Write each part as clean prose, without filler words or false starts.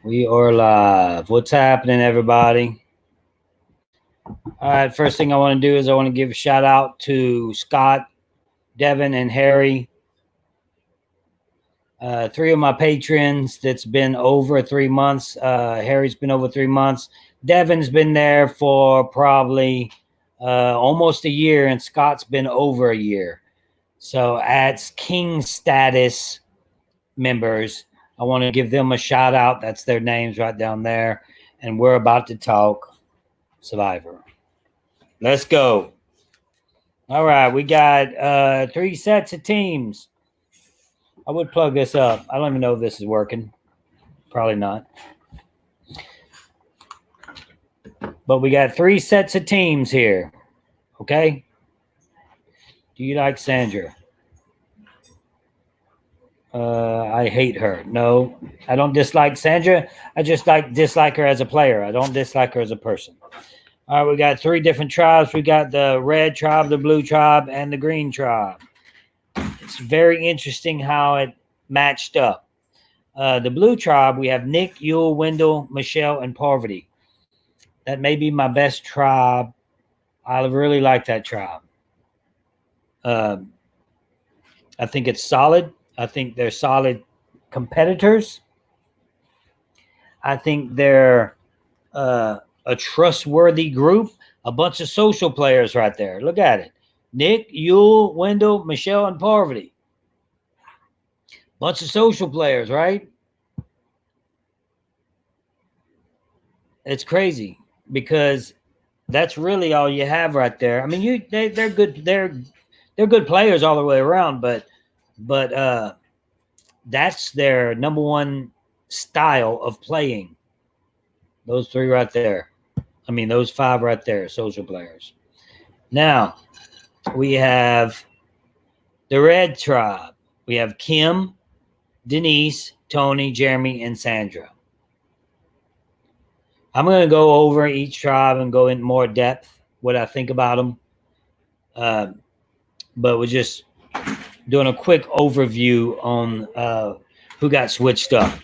We are live. What's happening, everybody? All right, first thing I want to do is I want to give a shout out to Scott, Devin, and Harry, three of my patrons that's been over 3 months. Harry's been over 3 months. Devin's been there for probably almost a year, and Scott's been over a year. So, as King status members, I want to give them a shout out. That's their names right down there. And we're about to talk Survivor. Let's go. All right, we got three sets of teams. I would plug this up. I don't even know if this is working. Probably not. But we got three sets of teams here. Okay? Do you like Sandra? I hate her. No, I don't dislike Sandra. I just dislike her as a player. I don't dislike her as a person. All right, we got three different tribes. We got the red tribe, the blue tribe, and the green tribe. It's very interesting how it matched up. The blue tribe, we have Nick, Yule, Wendell, Michelle, and Parvati. That may be my best tribe. I really like that tribe. Um, I think it's solid. I think they're solid competitors. I think they're a trustworthy group. A bunch of social players right there. Look at it. Nick, Yule, Wendell, Michelle, and Parvati. Bunch of social players, right? It's crazy because that's really all you have right there. I mean, they're good. They're good players all the way around, but that's their number one style of playing. Those three right there. I mean, those five right there, social players. Now we have the red tribe. We have Kim, Denise, Tony, Jeremy, and Sandra. I'm going to go over each tribe and go in more depth what I think about them. But we're just doing a quick overview on who got switched up.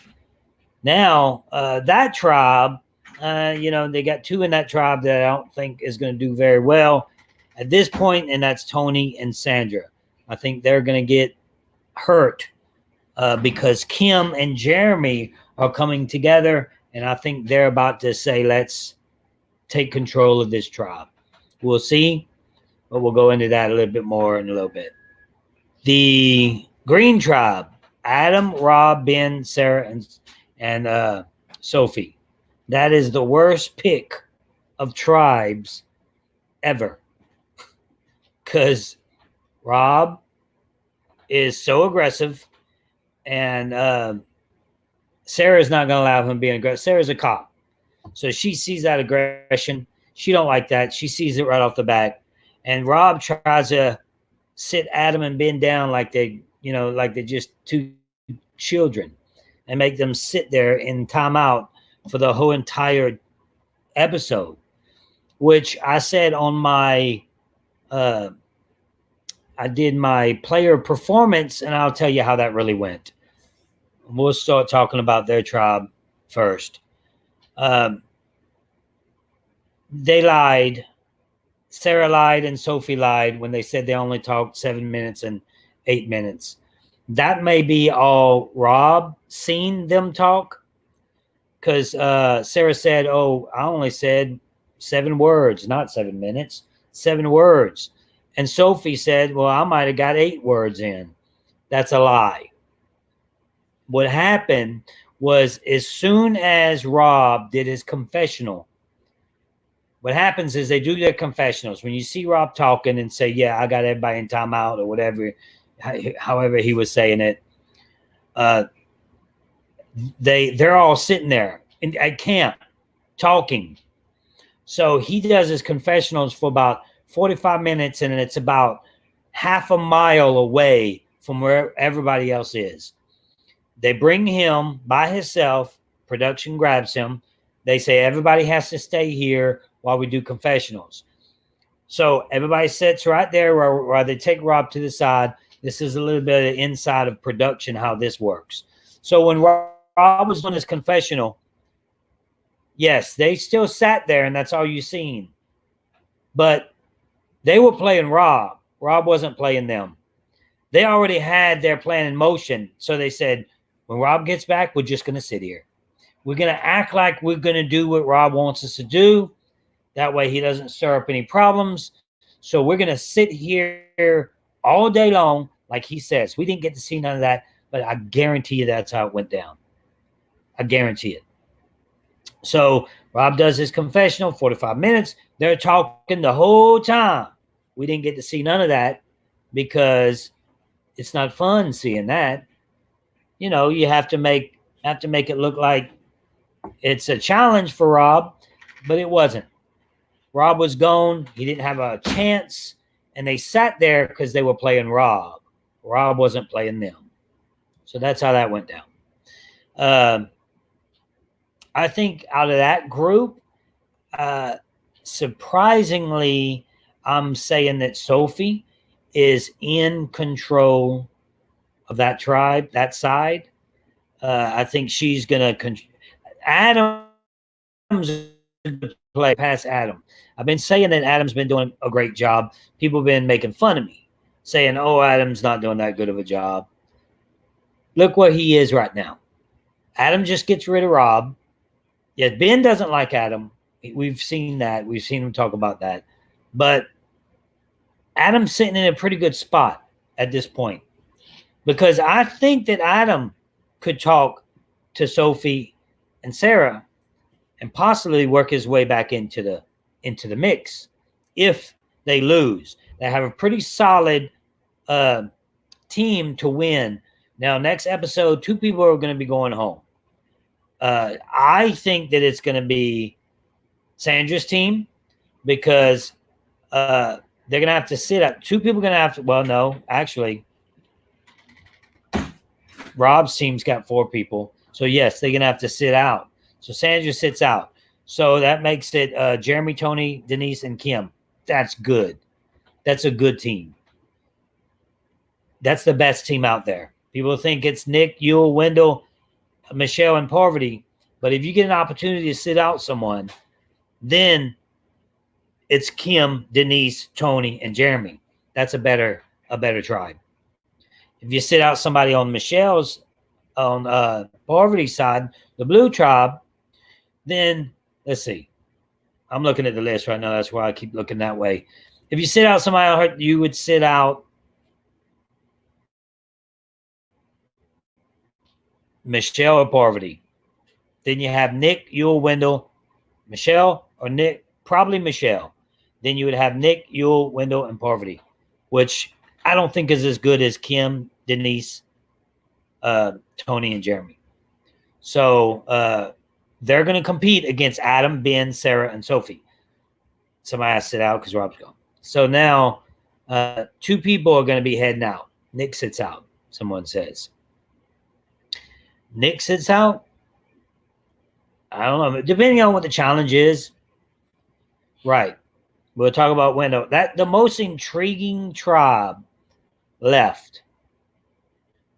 Now, that tribe, they got two in that tribe that I don't think is going to do very well at this point, and that's Tony and Sandra. I think they're going to get hurt because Kim and Jeremy are coming together, and I think they're about to say, let's take control of this tribe. We'll see, but we'll go into that a little bit more in a little bit. The green tribe, Adam, Rob, Ben, Sarah, and Sophie. That is the worst pick of tribes ever. Because Rob is so aggressive, and Sarah's not going to allow him being aggressive. Sarah's a cop. So she sees that aggression. She don't like that. She sees it right off the bat. And Rob tries to sit Adam and Ben down like they're just two children and make them sit there in timeout for the whole entire episode, which I said on my I did my player performance, and I'll tell you how that really went. We'll start talking about their tribe first. They lied. Sarah lied and Sophie lied when they said they only talked 7 minutes and 8 minutes. That may be all Rob seen them talk, because Sarah said, oh, I only said 7 words, not 7 minutes, 7 words. And Sophie said, well, I might have got 8 words in. That's a lie. What happened was, as soon as Rob did his confessional, what happens is they do their confessionals. When you see Rob talking and say, yeah, I got everybody in timeout or whatever, however he was saying it, they're all sitting there at camp talking. So he does his confessionals for about 45 minutes, and it's about half a mile away from where everybody else is. They bring him by himself. Production grabs him. They say everybody has to stay here while we do confessionals. So everybody sits right there while they take Rob to the side. This is a little bit of inside of production, how this works. So when Rob was doing his confessional, Yes, they still sat there, and that's all you seen. But they were playing Rob. Rob wasn't playing them. They already had their plan in motion. So they said, when Rob gets back, we're just going to sit here. We're going to act like we're going to do what Rob wants us to do. That way he doesn't stir up any problems. So we're going to sit here all day long, like he says. We didn't get to see none of that, but I guarantee you that's how it went down. I guarantee it. So Rob does his confessional, 45 minutes. They're talking the whole time. We didn't get to see none of that because it's not fun seeing that. You know, you have to make it look like it's a challenge for Rob, but it wasn't. Rob was gone. He didn't have a chance, and they sat there because they were playing Rob. Rob wasn't playing them. So that's how that went down. I think out of that group, surprisingly, I'm saying that Sophie is in control of that tribe, that side. I think she's going to Adam's play past Adam. I've been saying that Adam's been doing a great job. People have been making fun of me, saying, oh, Adam's not doing that good of a job. Look what he is right now. Adam just gets rid of Rob. Yeah, Ben doesn't like Adam. We've seen that. We've seen him talk about that. But Adam's sitting in a pretty good spot at this point because I think that Adam could talk to Sophie and Sarah and possibly work his way back into the mix if they lose. They have a pretty solid team to win. Now, next episode, 2 people are going to be going home. I think that it's going to be Sandra's team because they're going to have to sit up. 2 people are going to have to. Well, no, actually, Rob's team's got 4 people. So, yes, they're going to have to sit out. So, Sandra sits out. So, that makes it Jeremy, Tony, Denise, and Kim. That's good. That's a good team. That's the best team out there. People think it's Nick, Yul, Wendell, Michelle, and Parvati. But if you get an opportunity to sit out someone, then it's Kim, Denise, Tony, and Jeremy. That's a better tribe. If you sit out somebody on Michelle's, on Parvati's side, the blue tribe, then let's see. I'm looking at the list right now. That's why I keep looking that way. If you sit out somebody, you would sit out Michelle or Parvati. Then you have Nick, Yul, Wendell, Michelle, or Nick, probably Michelle. Then you would have Nick, Yul, Wendell, and Parvati, which I don't think is as good as Kim, Denise, Tony, and Jeremy. So they're going to compete against Adam, Ben, Sarah, and Sophie. Somebody has to sit out because Rob's gone. So now 2 people are going to be heading out. Nick sits out, someone says. Nick sits out? I don't know. Depending on what the challenge is. Right. We'll talk about Wendell. That the most intriguing tribe left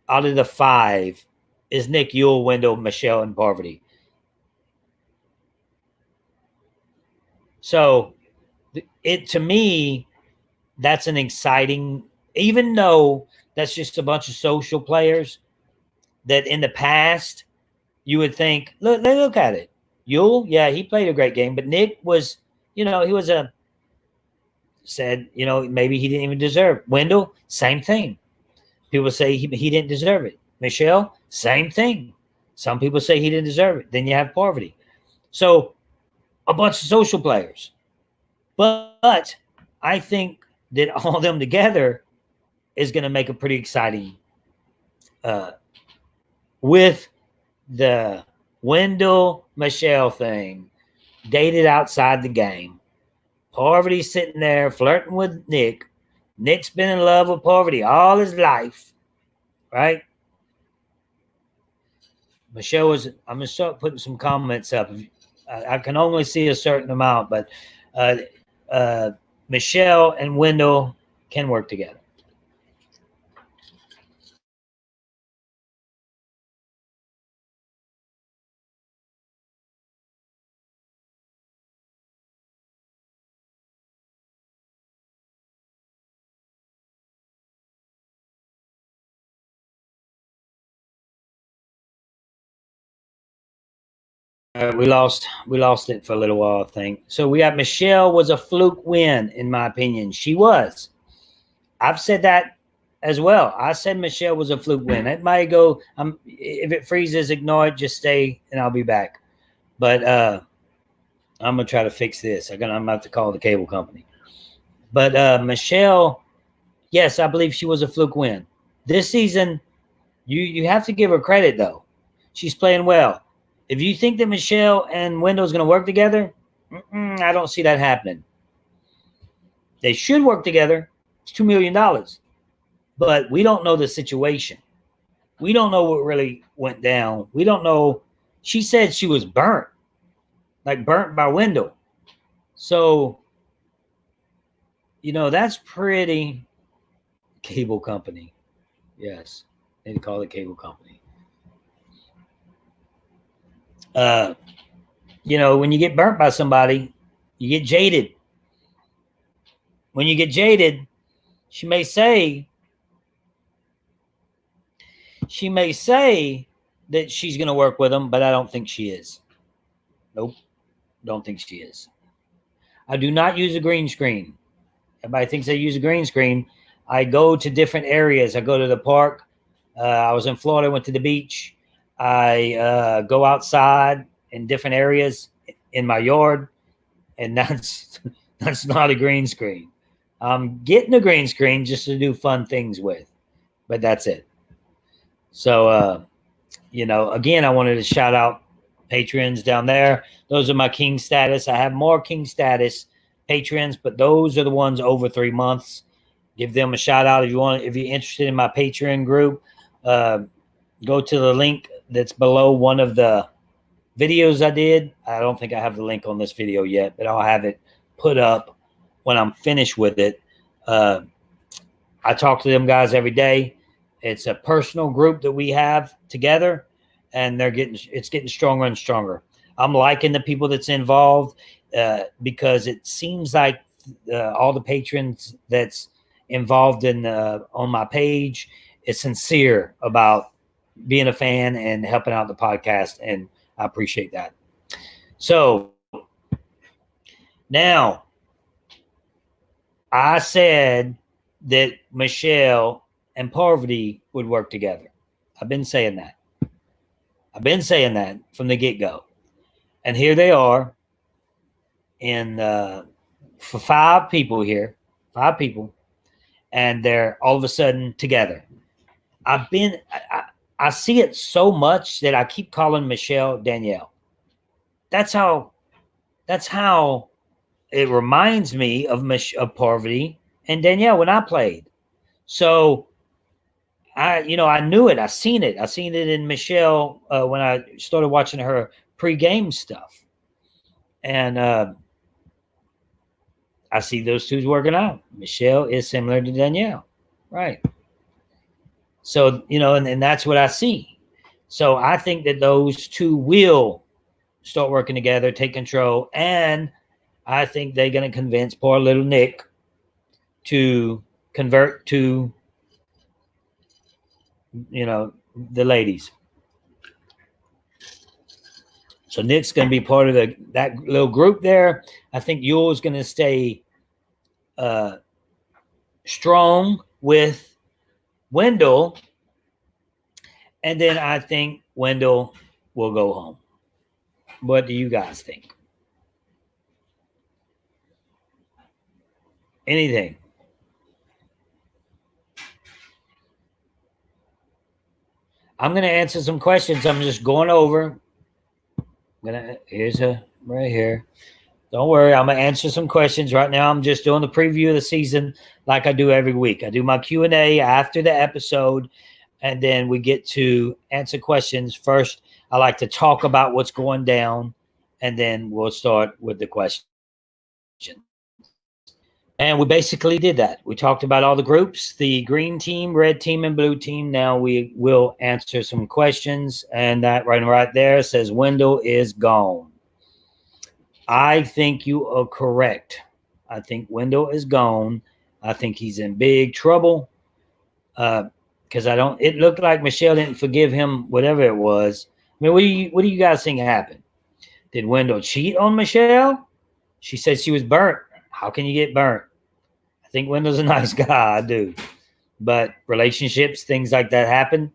out of the 5 is Nick, Yul, Wendell, Michelle, and Parvati. So it to me, that's an exciting, even though that's just a bunch of social players that in the past you would think, look at it. Yul, yeah, he played a great game, but Nick was, he was said, maybe he didn't even deserve it. Wendell, same thing. People say he didn't deserve it. Michelle, same thing. Some people say he didn't deserve it. Then you have Parvati. So a bunch of social players. But I think that all of them together is going to make a pretty exciting with the Wendell Michelle thing dated outside the game. Parvati sitting there flirting with Nick. Nick's been in love with Parvati all his life, right? Michelle was. I'm gonna start putting some comments up. I can only see a certain amount, but Michelle and Wendell can work together. We lost it for a little while, I think. So we got Michelle was a fluke win, in my opinion. She was. I've said that as well. I said Michelle was a fluke win. It might go. If it freezes, ignore it. Just stay, and I'll be back. But I'm gonna try to fix this. I'm gonna have to call the cable company. But Michelle, yes, I believe she was a fluke win. This season, you have to give her credit though. She's playing well. If you think that Michelle and Wendell's going to work together, I don't see that happening. They should work together. It's $2 million. But we don't know the situation. We don't know what really went down. We don't know. She said she was burnt, like burnt by Wendell. So, that's pretty cable company. Yes, they call it cable company. When you get burnt by somebody, you get jaded. When you get jaded, she may say that she's going to work with them, but I don't think she is. Nope. Don't think she is. I do not use a green screen. Everybody thinks I use a green screen. I go to different areas. I go to the park. I was in Florida, went to the beach. I go outside in different areas in my yard, and that's not a green screen. I'm getting a green screen just to do fun things with, but that's it. So, again, I wanted to shout out patrons down there. Those are my King status. I have more King status patrons, but those are the ones over 3 months. Give them a shout out if you want. If you're interested in my Patreon group, go to the link that's below one of the videos I did. I don't think I have the link on this video yet, but I'll have it put up when I'm finished with it. I talk to them guys every day. It's a personal group that we have together, and it's getting stronger and stronger. I'm liking the people that's involved because it seems like all the patrons that's involved in on my page is sincere about being a fan and helping out the podcast, and I appreciate that. So now I said that Michelle and Parvati would work together. I've been saying that. From the get-go. And here they are for 5 people here, and they're all of a sudden together. I see it so much that I keep calling Michelle Danielle. That's how it reminds me of Parvati and Danielle when I played. So I knew it. I seen it in Michelle when I started watching her pre-game stuff, and I see those two's working out. Michelle is similar to Danielle, right? So and that's what I see. So I think that those two will start working together, take control, and I think they're going to convince poor little Nick to convert to the ladies. So Nick's going to be part of that little group there. I think Yule's going to stay strong with Wendell, and then I think Wendell will go home. What do you guys think? Anything? I'm going to answer some questions. I'm just going over. Here's right here. Don't worry. I'm going to answer some questions right now. I'm just doing the preview of the season like I do every week. I do my Q&A after the episode, and then we get to answer questions. First, I like to talk about what's going down, and then we'll start with the question. And we basically did that. We talked about all the groups, the green team, red team, and blue team. Now we will answer some questions. And that right there says Wendell is gone. I think you are correct. I think Wendell is gone. I think he's in big trouble. Because it looked like Michelle didn't forgive him, whatever it was. I mean, what do you guys think happened? Did Wendell cheat on Michelle? She said she was burnt. How can you get burnt? I think Wendell's a nice guy. I do. But relationships, things like that happen.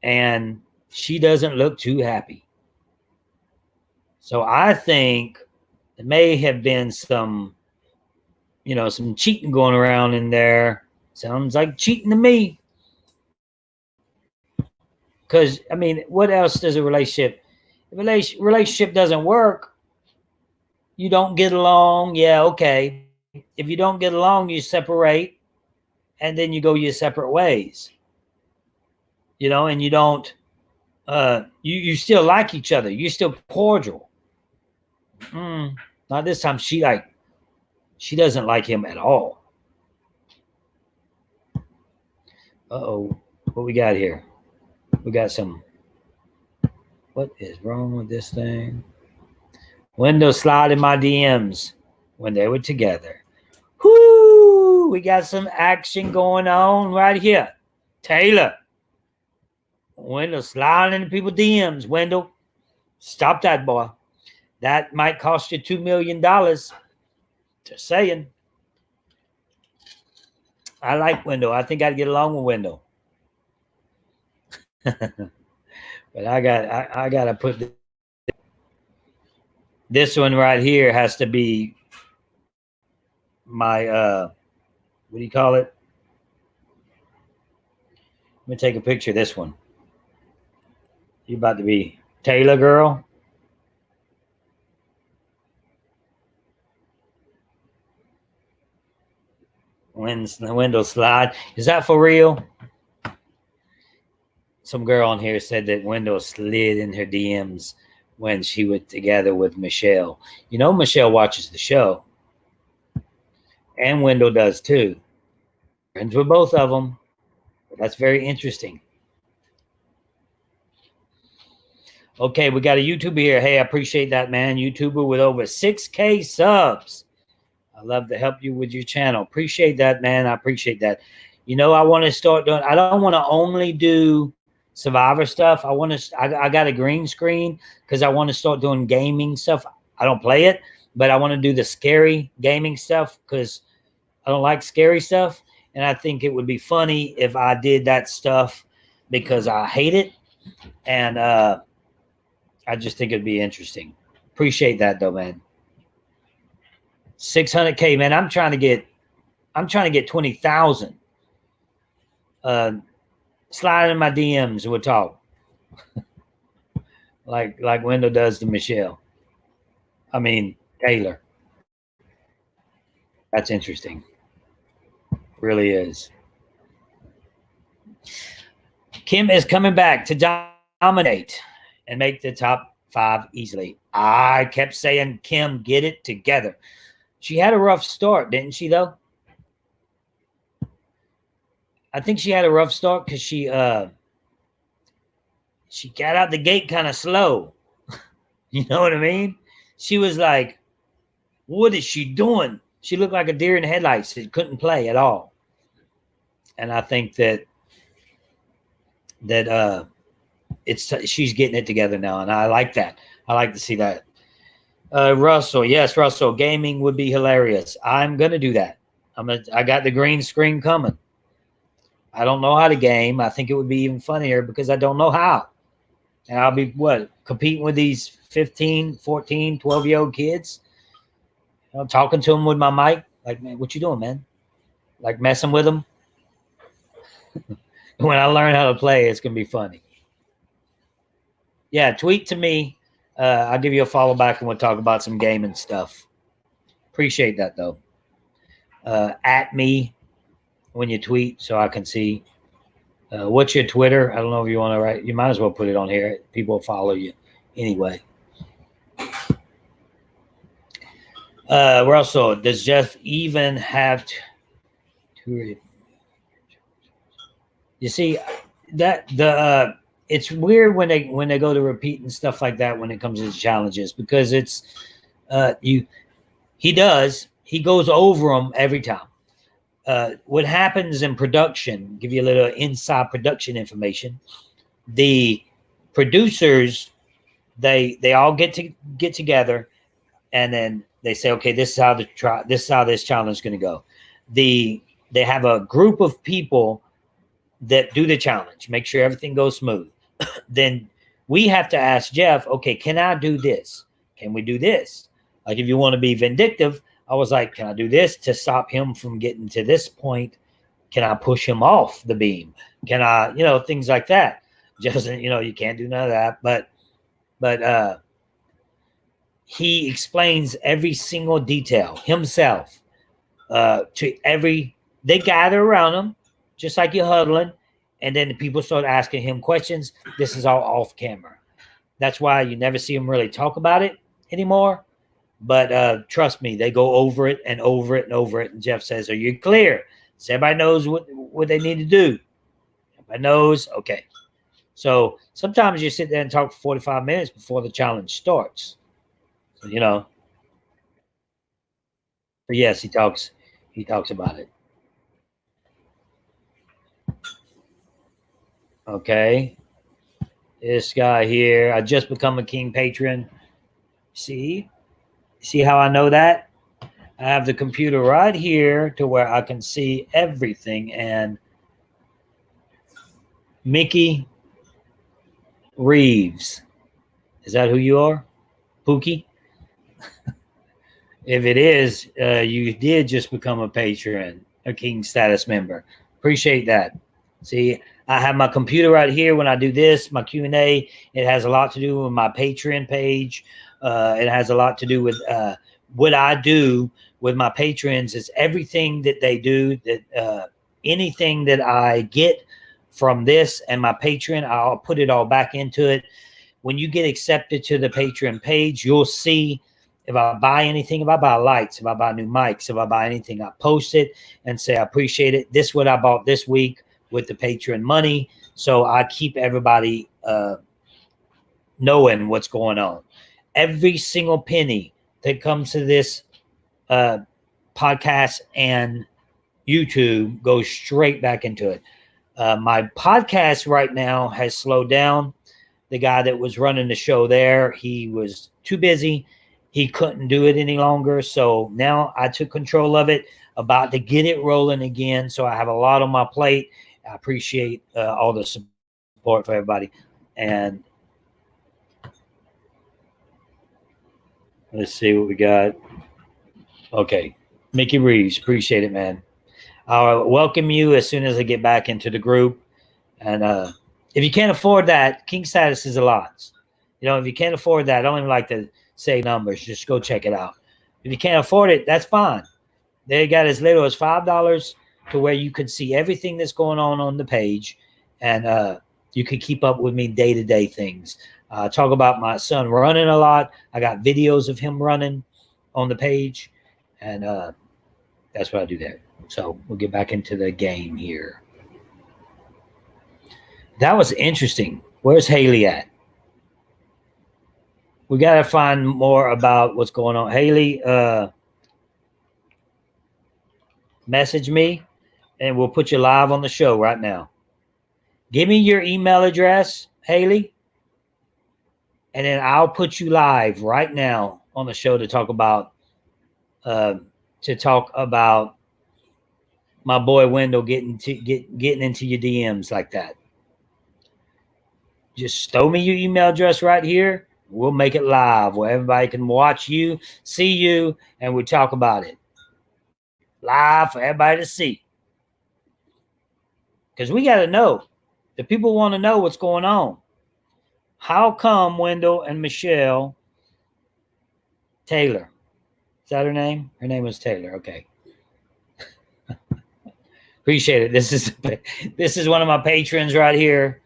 And she doesn't look too happy. So I think there may have been some, some cheating going around in there. Sounds like cheating to me. Because, I mean, what else does a relationship? If a relationship doesn't work, you don't get along. Yeah, okay. If you don't get along, you separate, and then you go your separate ways. And you don't, you still like each other. You're still cordial. Not this time. She doesn't like him at all. Uh-oh. What we got here? We got some. What is wrong with this thing? Wendell slide in my DMs when they were together. Whoo! We got some action going on right here. Taylor. Wendell sliding into people's DMs. Wendell, stop that, boy. That might cost you $2 million. Just saying. I like Wendell. I think I'd get along with Wendell. But I got to put this one right here has to be my what do you call it? Let me take a picture of this one. You about to be Taylor girl? Wendell slide. Is that for real? Some girl on here said that Wendell slid in her DMs when she was together with Michelle. Michelle watches the show. And Wendell does too. Friends with both of them. That's very interesting. Okay, we got a YouTuber here. Hey, I appreciate that, man. YouTuber with over 6K subs. I love to help you with your channel. Appreciate that, man. I appreciate that. I want to start doing, I don't want to only do Survivor stuff. I got a green screen because I want to start doing gaming stuff. I don't play it, but I want to do the scary gaming stuff because I don't like scary stuff. And I think it would be funny if I did that stuff because I hate it. And I just think it'd be interesting. Appreciate that though, man. 600K, man. I'm trying to get 20,000. Slide in my DMs and we'll talk. like Wendell does to Michelle. I mean, Taylor. That's interesting. Really is. Kim is coming back to dominate and make the top 5 easily. I kept saying, Kim, get it together. She had a rough start, didn't she, though? I think she had a rough start because she got out the gate kind of slow. You know what I mean? She was like, what is she doing? She looked like a deer in the headlights. She couldn't play at all. And I think that she's getting it together now, and I like that. I like to see that. Russell, yes, Russell, gaming would be hilarious. I'm gonna do that. I got the green screen coming. I don't know how to game. I think it would be even funnier because I don't know how. And I'll be competing with these 15, 14, 12-year-old kids. Talking to them with my mic. Like, man, what you doing, man? Like messing with them. When I learn how to play, it's going to be funny. Yeah, tweet to me. I'll give you a follow back and we'll talk about some gaming stuff. Appreciate that, though. At me when you tweet so I can see. What's your Twitter? I don't know if you want to write. You might as well put it on here. People follow you anyway. Russell, does Jeff even have to? You see that it's weird when they go to repeat and stuff like that when it comes to challenges because it's he goes over them every time. What happens in production, give you a little inside production information. The producers, they all get together, and then they say, okay, this is how this challenge is going to go. They have a group of people that do the challenge, make sure everything goes smooth. Then we have to ask Jeff, okay, can I do this? Can we do this? Like if you want to be vindictive, I was like, can I do this to stop him from getting to this point? Can I push him off the beam? Can I, things like that. Just, you can't do none of that. But he explains every single detail himself they gather around him, just like you're huddling. And then the people start asking him questions. This is all off camera. That's why you never see him really talk about it anymore. But trust me, they go over it and over it and over it. And Jeff says, are you clear? So everybody knows what they need to do. Everybody knows. Okay. So sometimes you sit there and talk for 45 minutes before the challenge starts. So, but yes, he talks about it. Okay. This guy here, I just become a King patron. See how I know that? I have the computer right here to where I can see everything. And Mickey Reeves, is that who you are? Pookie? If it is, you did just become a patron, a King status member. Appreciate that. See, I have my computer right here. When I do this, my Q&A, it has a lot to do with my Patreon page. It has a lot to do with what I do with my patrons. Is everything that they do, that anything that I get from this and my Patreon, I'll put it all back into it. When you get accepted to the Patreon page, you'll see if I buy anything, if I buy lights, if I buy new mics, if I buy anything, I post it and say, I appreciate it. This is what I bought this week with the Patreon money. So I keep everybody knowing what's going on. Every single penny that comes to this podcast and YouTube goes straight back into it. My podcast right now has slowed down. The guy that was running the show there, he was too busy. He couldn't do it any longer. So now I took control of it, about to get it rolling again. So I have a lot on my plate. I appreciate all the support for everybody. And let's see what we got. Okay. Mickey Reeves, appreciate it, man. I'll welcome you as soon as I get back into the group. And if you can't afford that, King status is a lot. If you can't afford that, I don't even like to say numbers. Just go check it out. If you can't afford it, that's fine. They got as little as $5 to where you can see everything that's going on the page. And you can keep up with me day-to-day things. Talk about my son running a lot. I got videos of him running on the page. And that's what I do there. So we'll get back into the game here. That was interesting. Where's Haley at? We got to find more about what's going on. Haley, message me, and we'll put you live on the show right now. Give me your email address, Haley, and then I'll put you live right now on the show to talk about my boy Wendell getting into your DMs like that. Just throw me your email address right here. We'll make it live where everybody can watch you, see you, and we'll talk about it. Live for everybody to see. Because we got to know. The people want to know what's going on. How come Wendell and Michelle Taylor? Is that her name? Her name was Taylor. Okay. Appreciate it. This is one of my patrons right here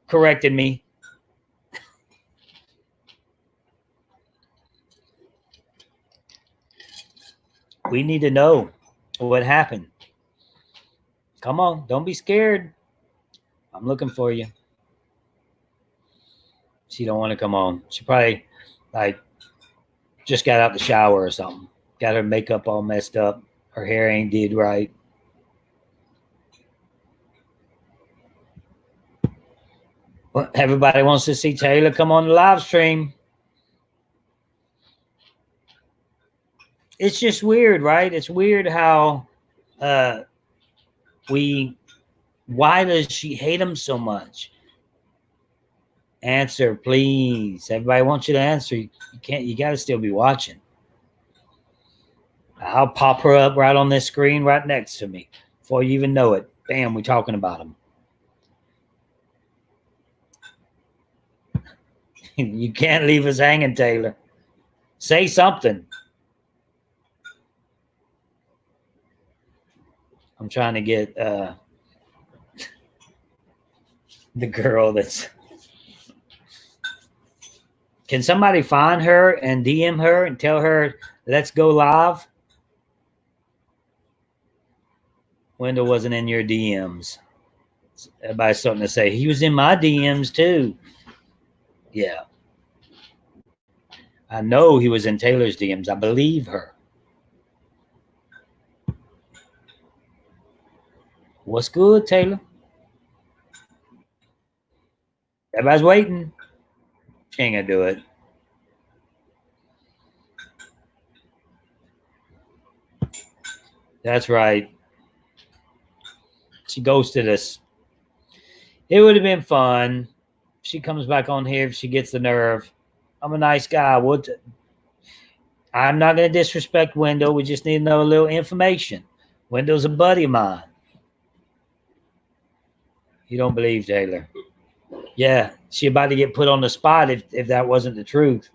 corrected me. We need to know what happened. Come on, don't be scared. I'm looking for you. She don't want to come on. She probably just got out the shower or something. Got her makeup all messed up. Her hair ain't did right. Well, everybody wants to see Taylor come on the live stream. It's just weird, right? It's weird how why does she hate him so much? Answer, please. Everybody wants you to answer. You can't, you got to still be watching. I'll pop her up right on this screen right next to me before you even know it. Bam, we're talking about him. You can't leave us hanging, Taylor. Say something. I'm trying to get the girl that's... Can somebody find her and DM her and tell her, let's go live? Wendell wasn't in your DMs. Everybody's starting to say, he was in my DMs too. Yeah. I know he was in Taylor's DMs. I believe her. What's good, Taylor? Everybody's waiting. She ain't gonna do it. That's right. She ghosted us. It would have been fun. She comes back on here if she gets the nerve. I'm a nice guy. I'm not going to disrespect Wendell. We just need to know a little information. Wendell's a buddy of mine. You don't believe Taylor? Yeah, she about to get put on the spot if that wasn't the truth.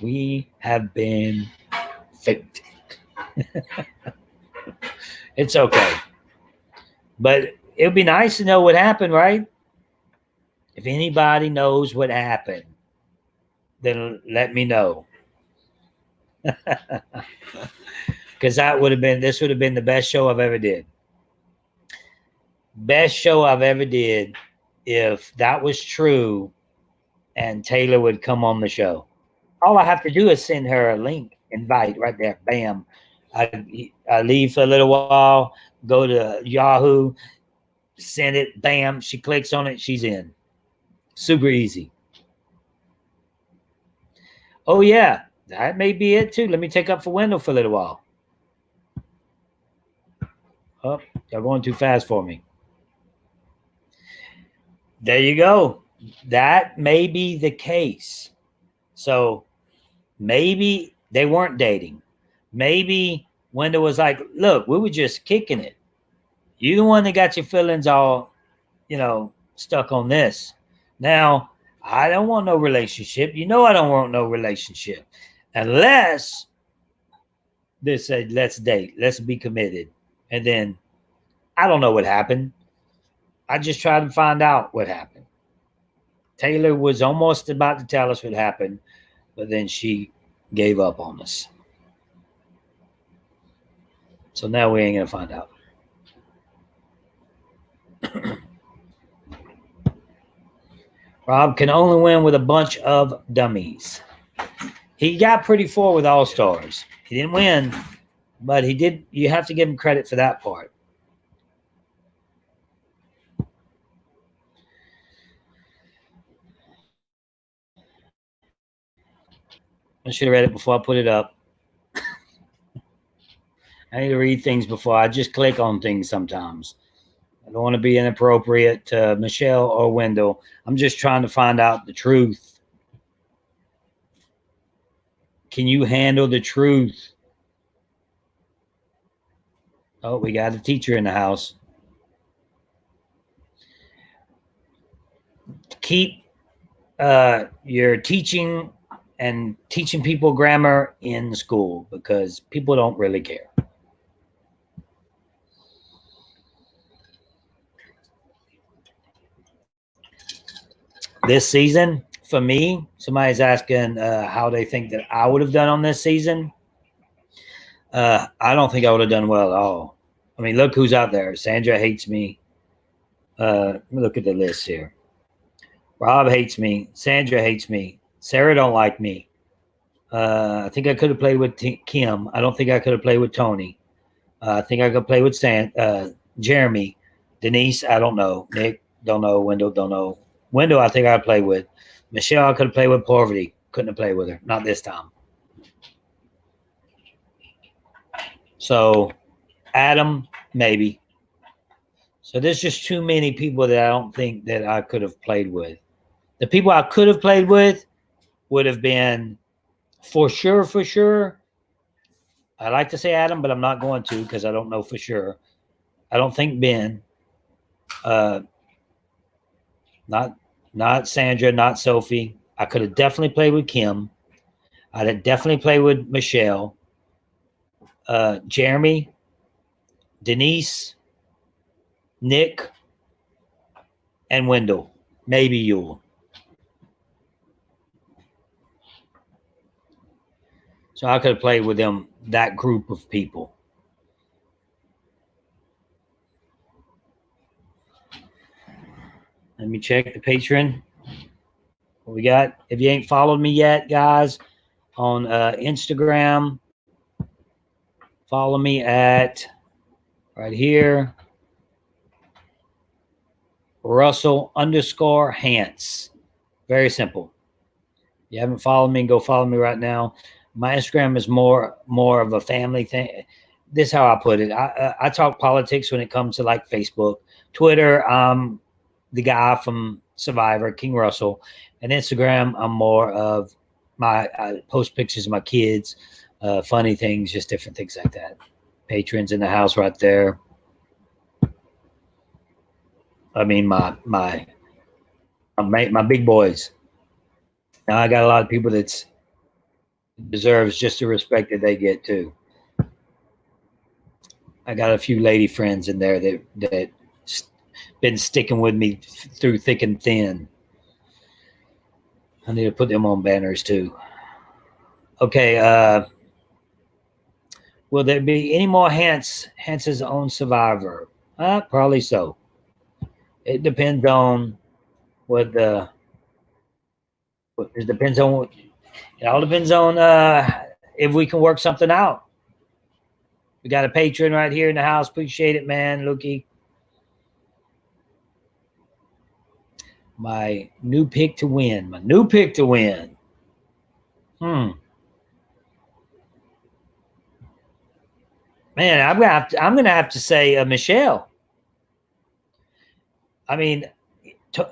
We have been faked. It's okay. But it would be nice to know what happened, right? If anybody knows what happened, then let me know. Because this would have been the best show I've ever did. Best show I've ever did if that was true and Taylor would come on the show. All I have to do is send her a link, invite right there. Bam. I leave for a little while, go to Yahoo, send it, bam. She clicks on it, she's in. Super easy. Oh, yeah. That may be it, too. Let me take up for Wendell for a little while. Oh, you're going too fast for me. There you go. That may be the case. So maybe they weren't dating. Maybe Wendell was like, look, we were just kicking it. You the one that got your feelings all, stuck on this. Now, I don't want no relationship. You know I don't want no relationship. Unless they said, let's date. Let's be committed. And then I don't know what happened. I just tried to find out what happened. Taylor was almost about to tell us what happened, but then she gave up on us. So now we ain't going to find out. Rob can only win with a bunch of dummies. He got pretty far with All-Stars. He didn't win, but he did. You have to give him credit for that part. I should have read it before I put it up. I need to read things before I just click on things sometimes. I don't want to be inappropriate to Michelle or Wendell. I'm just trying to find out the truth. Can you handle the truth? Oh, we got a teacher in the house. Keep your teaching and teaching people grammar in school because people don't really care. This season, for me, somebody's asking how they think that I would have done on this season. I don't think I would have done well at all. I mean, look who's out there. Sandra hates me. Let me look at the list here. Rob hates me. Sandra hates me. Sarah don't like me. I think I could have played with Kim. I don't think I could have played with Tony. I think I could play with Jeremy. Denise, I don't know. Nick, don't know. Wendell, don't know. Wendell, I think I'd play with. Michelle, I could have played with. Poverty, couldn't have played with her. Not this time. So Adam, maybe. So there's just too many people that I don't think that I could have played with. The people I could have played with would have been for sure. I like to say Adam, but I'm not going to because I don't know for sure. I don't think Ben. Uh, not Sandra, not Sophie. I could have definitely played with Kim. I'd have definitely played with Michelle, Jeremy, Denise, Nick, and Wendell. Maybe Yule. So I could have played with them, that group of people. Let me check the Patreon. What we got? If you ain't followed me yet, guys, on Instagram, follow me at right here, Russell_Hantz. Very simple. If you haven't followed me, go follow me right now. My Instagram is more of a family thing. This is how I put it. I talk politics when it comes to like Facebook, Twitter. I'm the guy from Survivor, King Russell, and Instagram. I'm more of I post pictures of my kids, funny things, just different things like that. Patrons in the house right there. I mean my big boys. Now I got a lot of people that deserves just the respect that they get too. I got a few lady friends in there that been sticking with me through thick and thin. I need to put them on banners too. Okay. Will there be any more Hance's own Survivor? Probably so. It depends on what the. It depends on what. It all depends on if we can work something out. We got a patron right here in the house. Appreciate it, man, Lukey. My new pick to win. Man, I'm gonna have to say Michelle. I mean,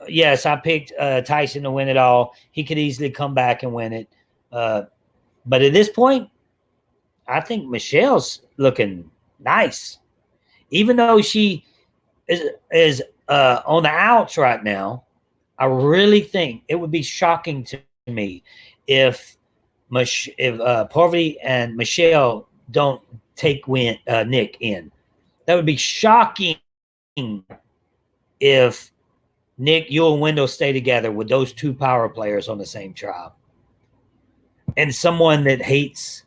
yes, I picked Tyson to win it all. He could easily come back and win it, but at this point, I think Michelle's looking nice, even though she is on the outs right now. I really think it would be shocking to me if Poverty and Michelle don't take Nick in. That would be shocking if Nick, you, and Wendell stay together with those two power players on the same tribe. And someone that hates,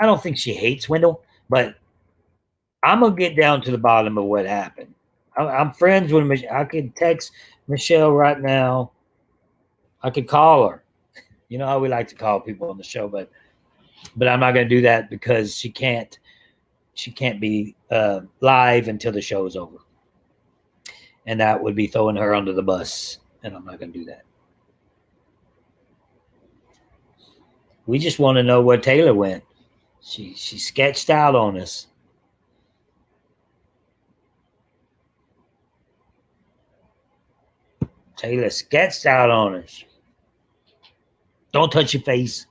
I don't think she hates Wendell, but I'm going to get down to the bottom of what happened. I'm friends with Michelle. I could text Michelle right now. I could call her. You know how we like to call people on the show, but I'm not going to do that because she can't be live until the show is over. And that would be throwing her under the bus. And I'm not going to do that. We just want to know where Taylor went. She sketched out on us. Taylor sketched out on us. Don't touch your face.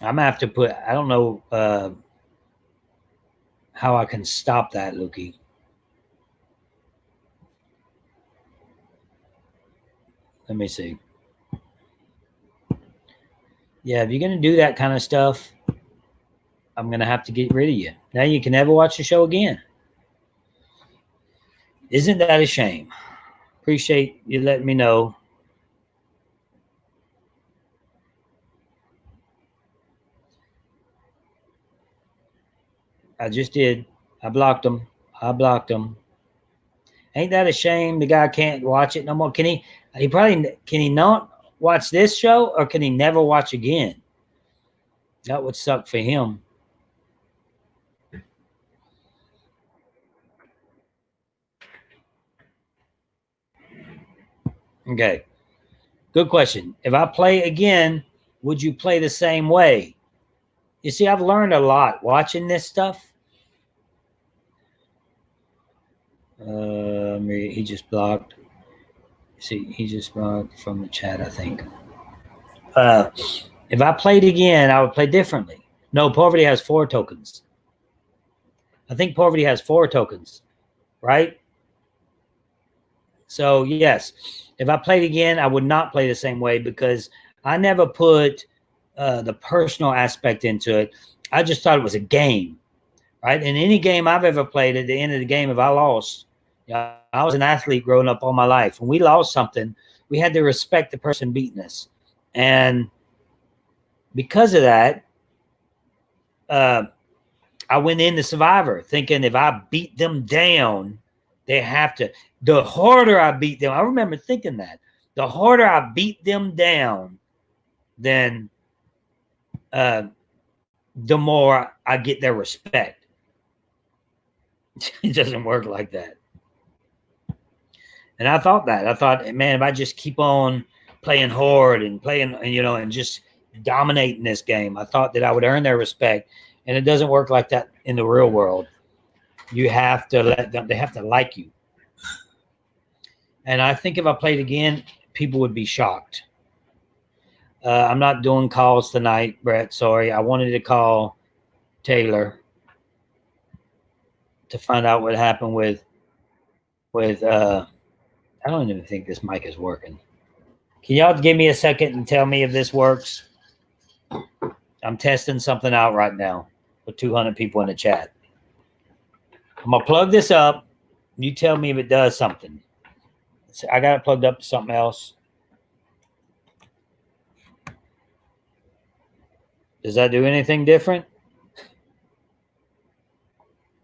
I'm gonna have to put. I don't know how I can stop that, Lukey. Let me see. Yeah, if you're gonna do that kind of stuff, I'm gonna have to get rid of you. Now you can never watch the show again. Isn't that a shame? Appreciate you letting me know. I just did. I blocked them. Ain't that a shame? The guy can't watch it no more. Can he? Can he not watch this show, or can he never watch again? That would suck for him. Okay, good question. If I play again, would you play the same way? You see, I've learned a lot watching this stuff. He just blocked. See, he just blocked from the chat, I think. If I played again, I would play differently. No, Poverty has 4 tokens. I think Poverty has 4 tokens, right? So, yes, if I played again, I would not play the same way because I never put the personal aspect into it. I just thought it was a game, right? In any game I've ever played, at the end of the game, if I lost, I was an athlete growing up all my life. When we lost something, we had to respect the person beating us. And because of that, I went into Survivor thinking if I beat them down, they have to. The harder I beat them, I remember thinking that. The harder I beat them down, then the more I get their respect. It doesn't work like that. And I thought that. I thought, man, if I just keep on playing hard and playing, and just dominating this game, I thought that I would earn their respect. And it doesn't work like that in the real world. You have to let them, they have to like you. And I think if I played again, people would be shocked. I'm not doing calls tonight, Brett. Sorry. I wanted to call Taylor to find out what happened with I don't even think this mic is working. Can y'all give me a second and tell me if this works? I'm testing something out right now with 200 people in the chat. I'm going to plug this up. You tell me if it does something. I got it plugged up to something else. Does that do anything different?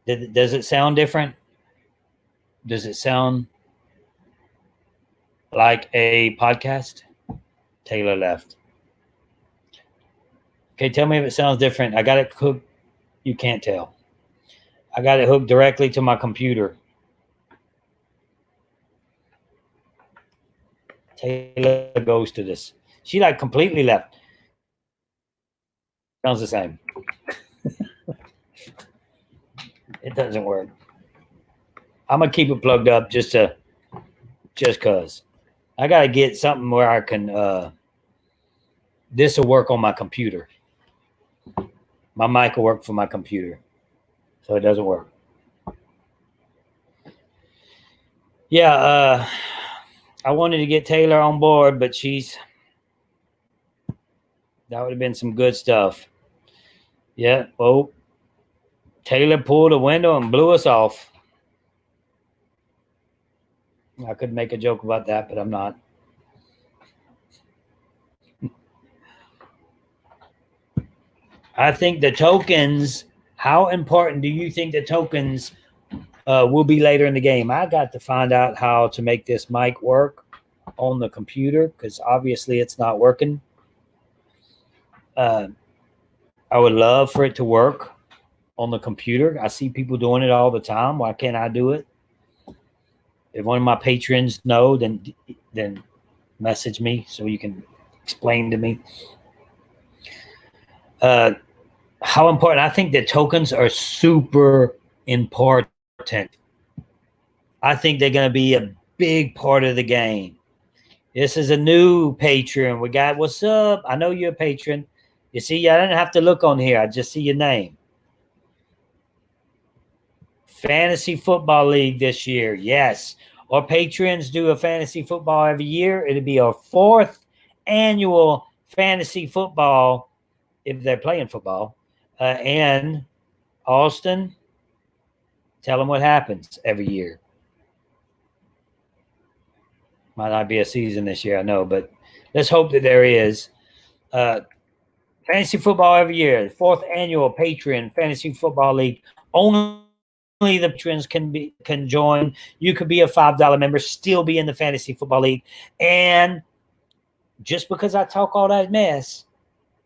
Does it sound different? Does it sound like a podcast? Taylor left. Okay, tell me if it sounds different. I got it hooked. You can't tell. I got it hooked directly to my computer. Taylor goes to this. She like completely left. Sounds the same. It doesn't work. I'm gonna keep it plugged up just cause. I gotta get something where I can this will work on my computer. My mic will work for my computer. So it doesn't work. Yeah, I wanted to get Taylor on board, but that would have been some good stuff. Yeah. Oh, Taylor pulled a window and blew us off. I could make a joke about that, but I'm not. I think the tokens, how important do you think the tokens will be later in the game? I got to find out how to make this mic work on the computer because obviously it's not working. I would love for it to work on the computer. I see people doing it all the time. Why can't I do it? If one of my patrons know, then message me so you can explain to me. How important? I think the tokens are super important. I think they're going to be a big part of the game. This is a new patron. We got, what's up? I know you're a patron. You see, I didn't have to look on here. I just see your name. Fantasy Football League this year. Yes. Our patrons do a fantasy football every year. It'll be our 4th annual fantasy football if they're playing football. And Austin, tell them what happens every year. Might not be a season this year, I know, but let's hope that there is. Fantasy football every year, 4th annual Patreon Fantasy Football League. Only only the patrons can join. You could be a $5 member, still be in the Fantasy Football League. And just because I talk all that mess,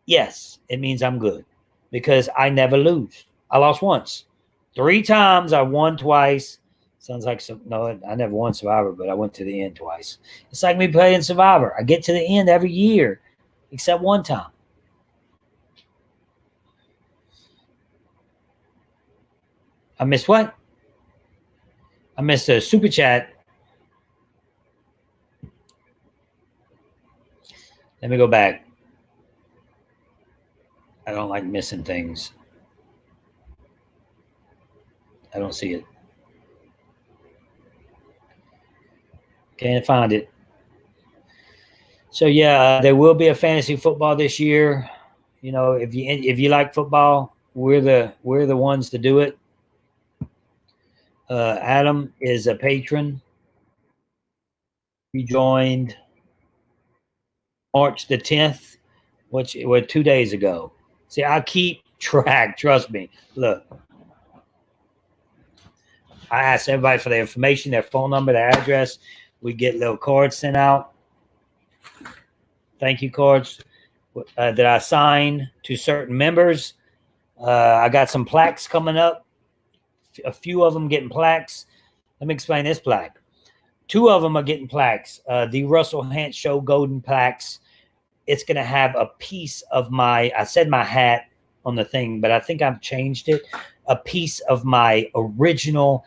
yes, it means I'm good because I never lose. I lost once. 3 times. I won twice. Sounds like no, I never won Survivor, but I went to the end twice. It's like me playing Survivor. I get to the end every year, except one time. I missed what? I missed a super chat. Let me go back. I don't like missing things. I don't see it. Can't find it. So yeah, there will be a fantasy football this year. You know, if you like football, we're the ones to do it. Adam is a patron. He joined March the 10th, which was 2 days ago. See, I keep track. Trust me. Look, I ask everybody for their information, their phone number, their address. We get little cards sent out. Thank you cards that I sign to certain members. I got some plaques coming up. A few of them getting plaques. Let me explain this plaque. 2 of them are getting plaques. The Russell Hantz Show golden plaques. It's going to have a piece of I said my hat on the thing, but I think I've changed it. A piece of my original,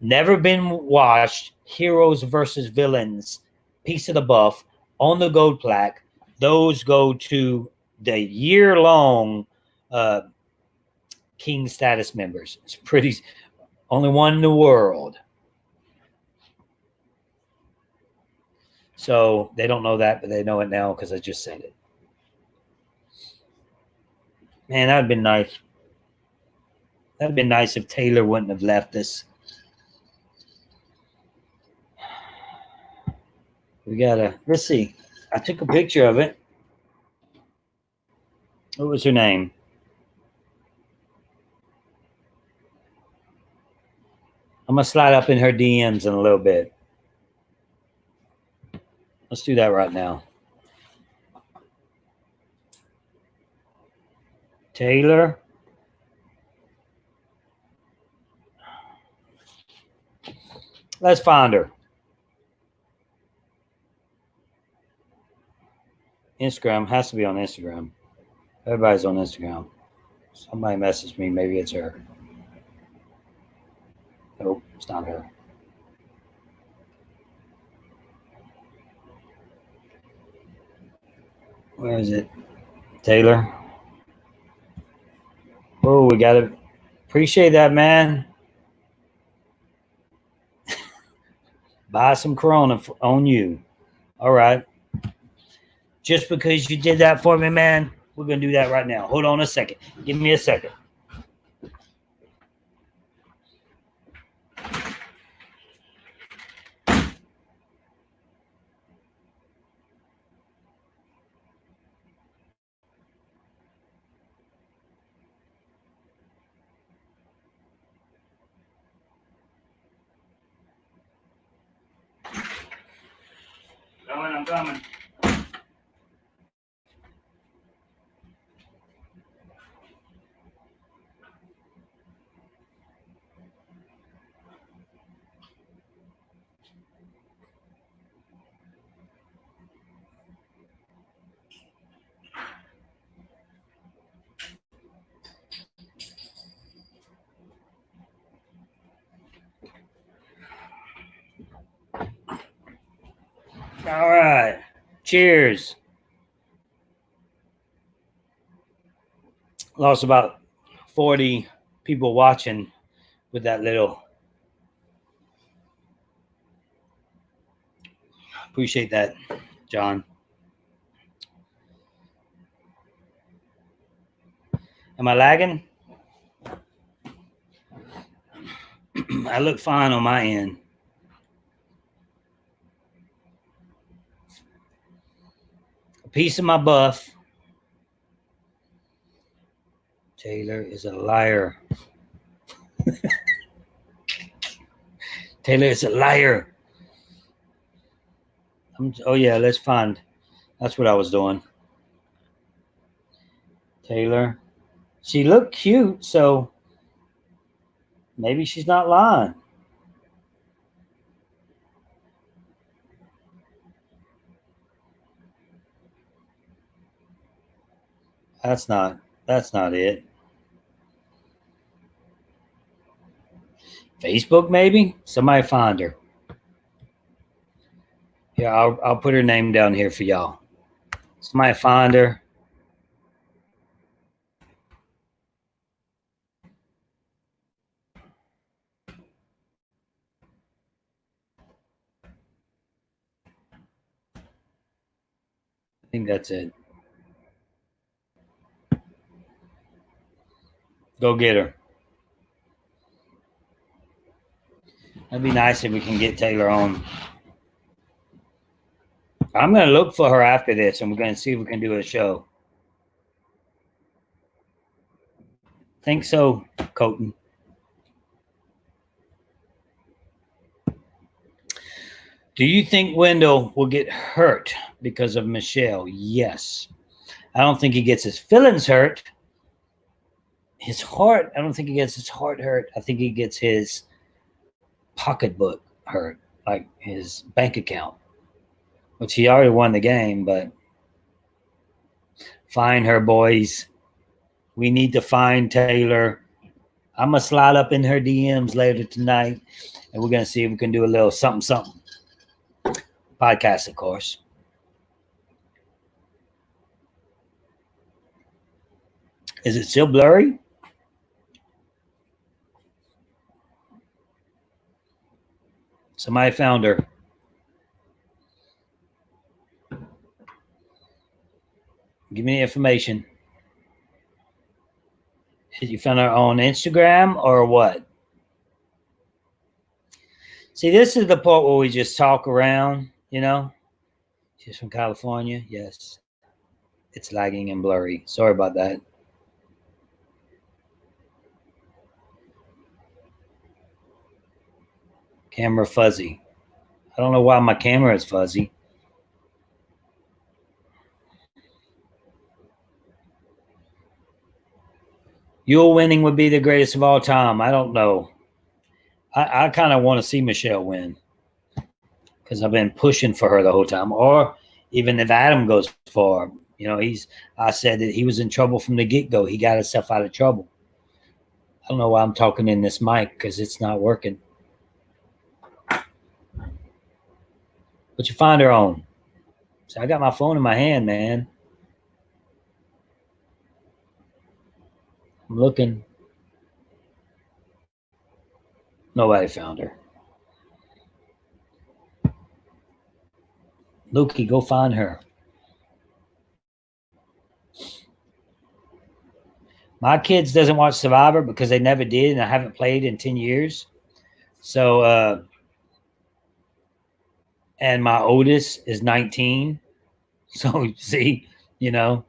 never been washed, Heroes versus Villains piece of the buff on the gold plaque. Those go to the year-long King status members. It's pretty, only one in the world. So they don't know that, but they know it now because I just said it. Man, that would have been nice. That would have been nice if Taylor wouldn't have left us. We gotta, let's see. I took a picture of it. What was her name? I'm gonna slide up in her DMs in a little bit. Let's do that right now. Taylor. Let's find her. Instagram has to be on Instagram. Everybody's on Instagram. Somebody messaged me. Maybe it's her. Nope, it's not her. Where is it? Taylor. Oh, we got to appreciate that, man. Buy some Corona on you. All right. Just because you did that for me, man, we're going to do that right now. Hold on a second. Give me a second. I'm coming. All right. Cheers. Lost about 40 people watching with that little. Appreciate that, John. Am I lagging? I look fine on my end. A piece of my buff. Taylor is a liar. Taylor is a liar. Oh yeah, let's find. That's what I was doing. Taylor. She looked cute, so maybe she's not lying. That's not it. Facebook, maybe? Somebody find her. Yeah, I'll put her name down here for y'all. Somebody find her. I think that's it. Go get her. That'd be nice if we can get Taylor on. I'm going to look for her after this, and we're going to see if we can do a show. Think so, Colton. Do you think Wendell will get hurt because of Michelle? Yes. I don't think he gets his feelings hurt. His heart, I don't think he gets his heart hurt. I think he gets his pocketbook hurt, like his bank account, which he already won the game, but find her, boys. We need to find Taylor. I'm going to slide up in her DMs later tonight, and we're going to see if we can do a little something. Podcast, of course. Is it still blurry? Somebody found her. Give me the information. Did you find her on Instagram or what? See, this is the part where we just talk around, you know. She's from California. Yes. It's lagging and blurry. Sorry about that. Camera fuzzy. I don't know why my camera is fuzzy. Yule winning would be the greatest of all time. I don't know. I kind of want to see Michelle win because I've been pushing for her the whole time. Or even if Adam goes far, you know, I said that he was in trouble from the get-go. He got himself out of trouble. I don't know why I'm talking in this mic because it's not working. But you find her on. So I got my phone in my hand, man. I'm looking. Nobody found her. Lukey, go find her. My kids doesn't watch Survivor because they never did, and I haven't played in 10 years. So, and my oldest is 19. So, see, you know,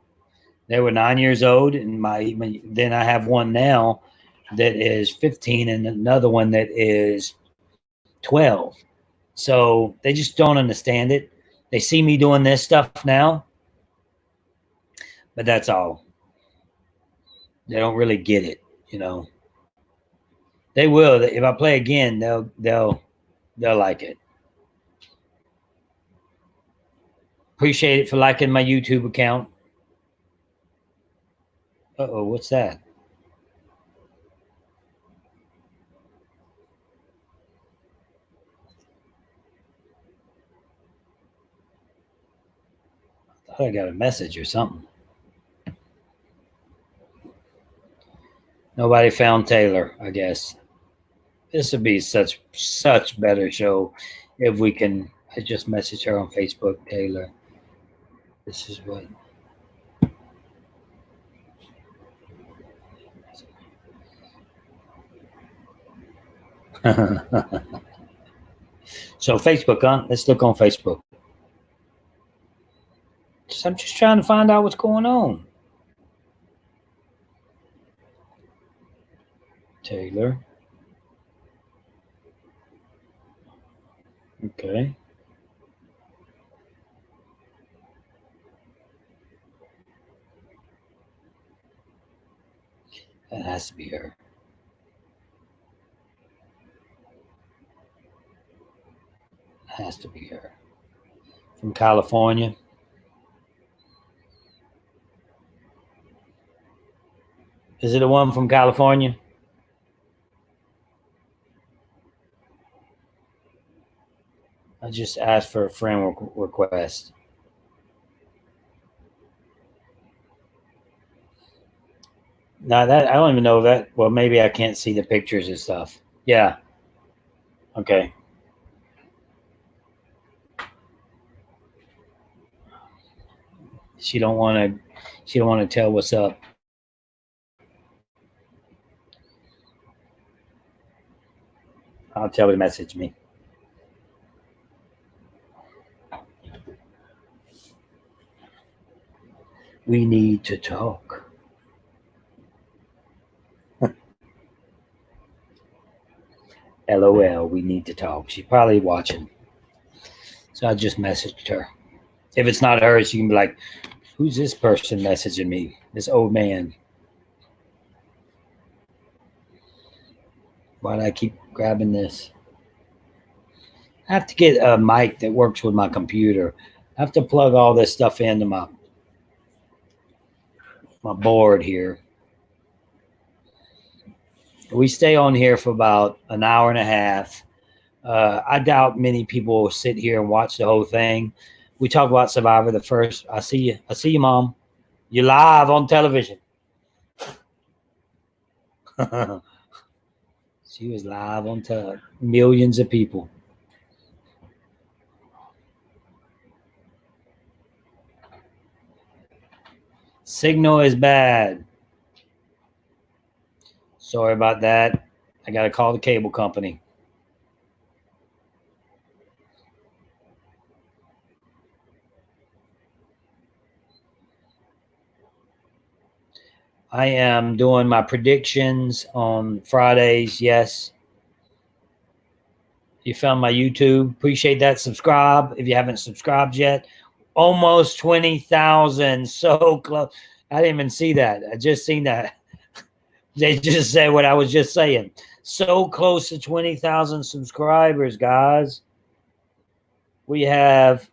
they were 9 years old, and then I have one now that is 15 and another one that is 12. So they just don't understand it. They see me doing this stuff now, but that's all. They don't really get it, you know. They will. If I play again, they'll like it. Appreciate it for liking my YouTube account. Uh-oh, what's that? I thought I got a message or something. Nobody found Taylor, I guess. This would be such better show if we can. I just messaged her on Facebook, Taylor. This is what. So Facebook, huh? Let's look on Facebook. I'm just trying to find out what's going on. Taylor. Okay. That has to be her. Has to be her. From California. Is it the one from California? I just asked for a friend request. Now that I don't even know that. Well, maybe I can't see the pictures and stuff. Yeah. Okay. She don't want to. She don't want to tell what's up. I'll tell her to message me. We need to talk. LOL. We need to talk. She's probably watching. So I just messaged her. If it's not her, she can be like, "Who's this person messaging me? This old man. Why do I keep grabbing this?" I have to get a mic that works with my computer. I have to plug all this stuff into my board here. We stay on here for about an hour and a half. I doubt many people will sit here and watch the whole thing. We talk about Survivor the first. I see you. I see you, Mom. You're live on television. She was live on millions of people. Signal is bad. Sorry about that. I got to call the cable company. I am doing my predictions on Fridays. Yes. You found my YouTube. Appreciate that. Subscribe if you haven't subscribed yet. Almost 20,000. So close. I didn't even see that. I just seen that. They just said what I was just saying. So close to 20,000 subscribers, guys. We have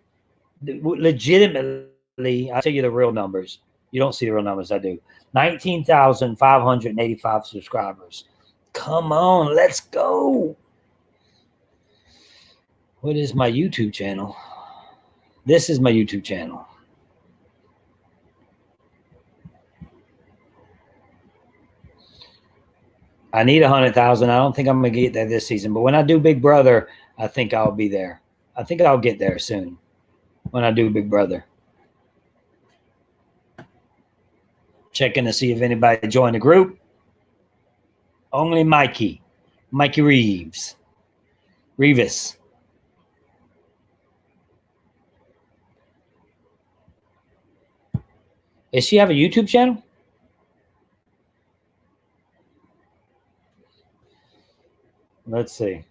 legitimately, I'll tell you the real numbers. You don't see the real numbers. I do. 19,585 subscribers. Come on, let's go. What is my YouTube channel? This is my YouTube channel. I need 100,000. I don't think I'm going to get there this season, but when I do Big Brother, I think I'll be there. I think I'll get there soon when I do Big Brother. Checking to see if anybody joined the group. Only Mikey Reeves. Does she have a YouTube channel? Let's see.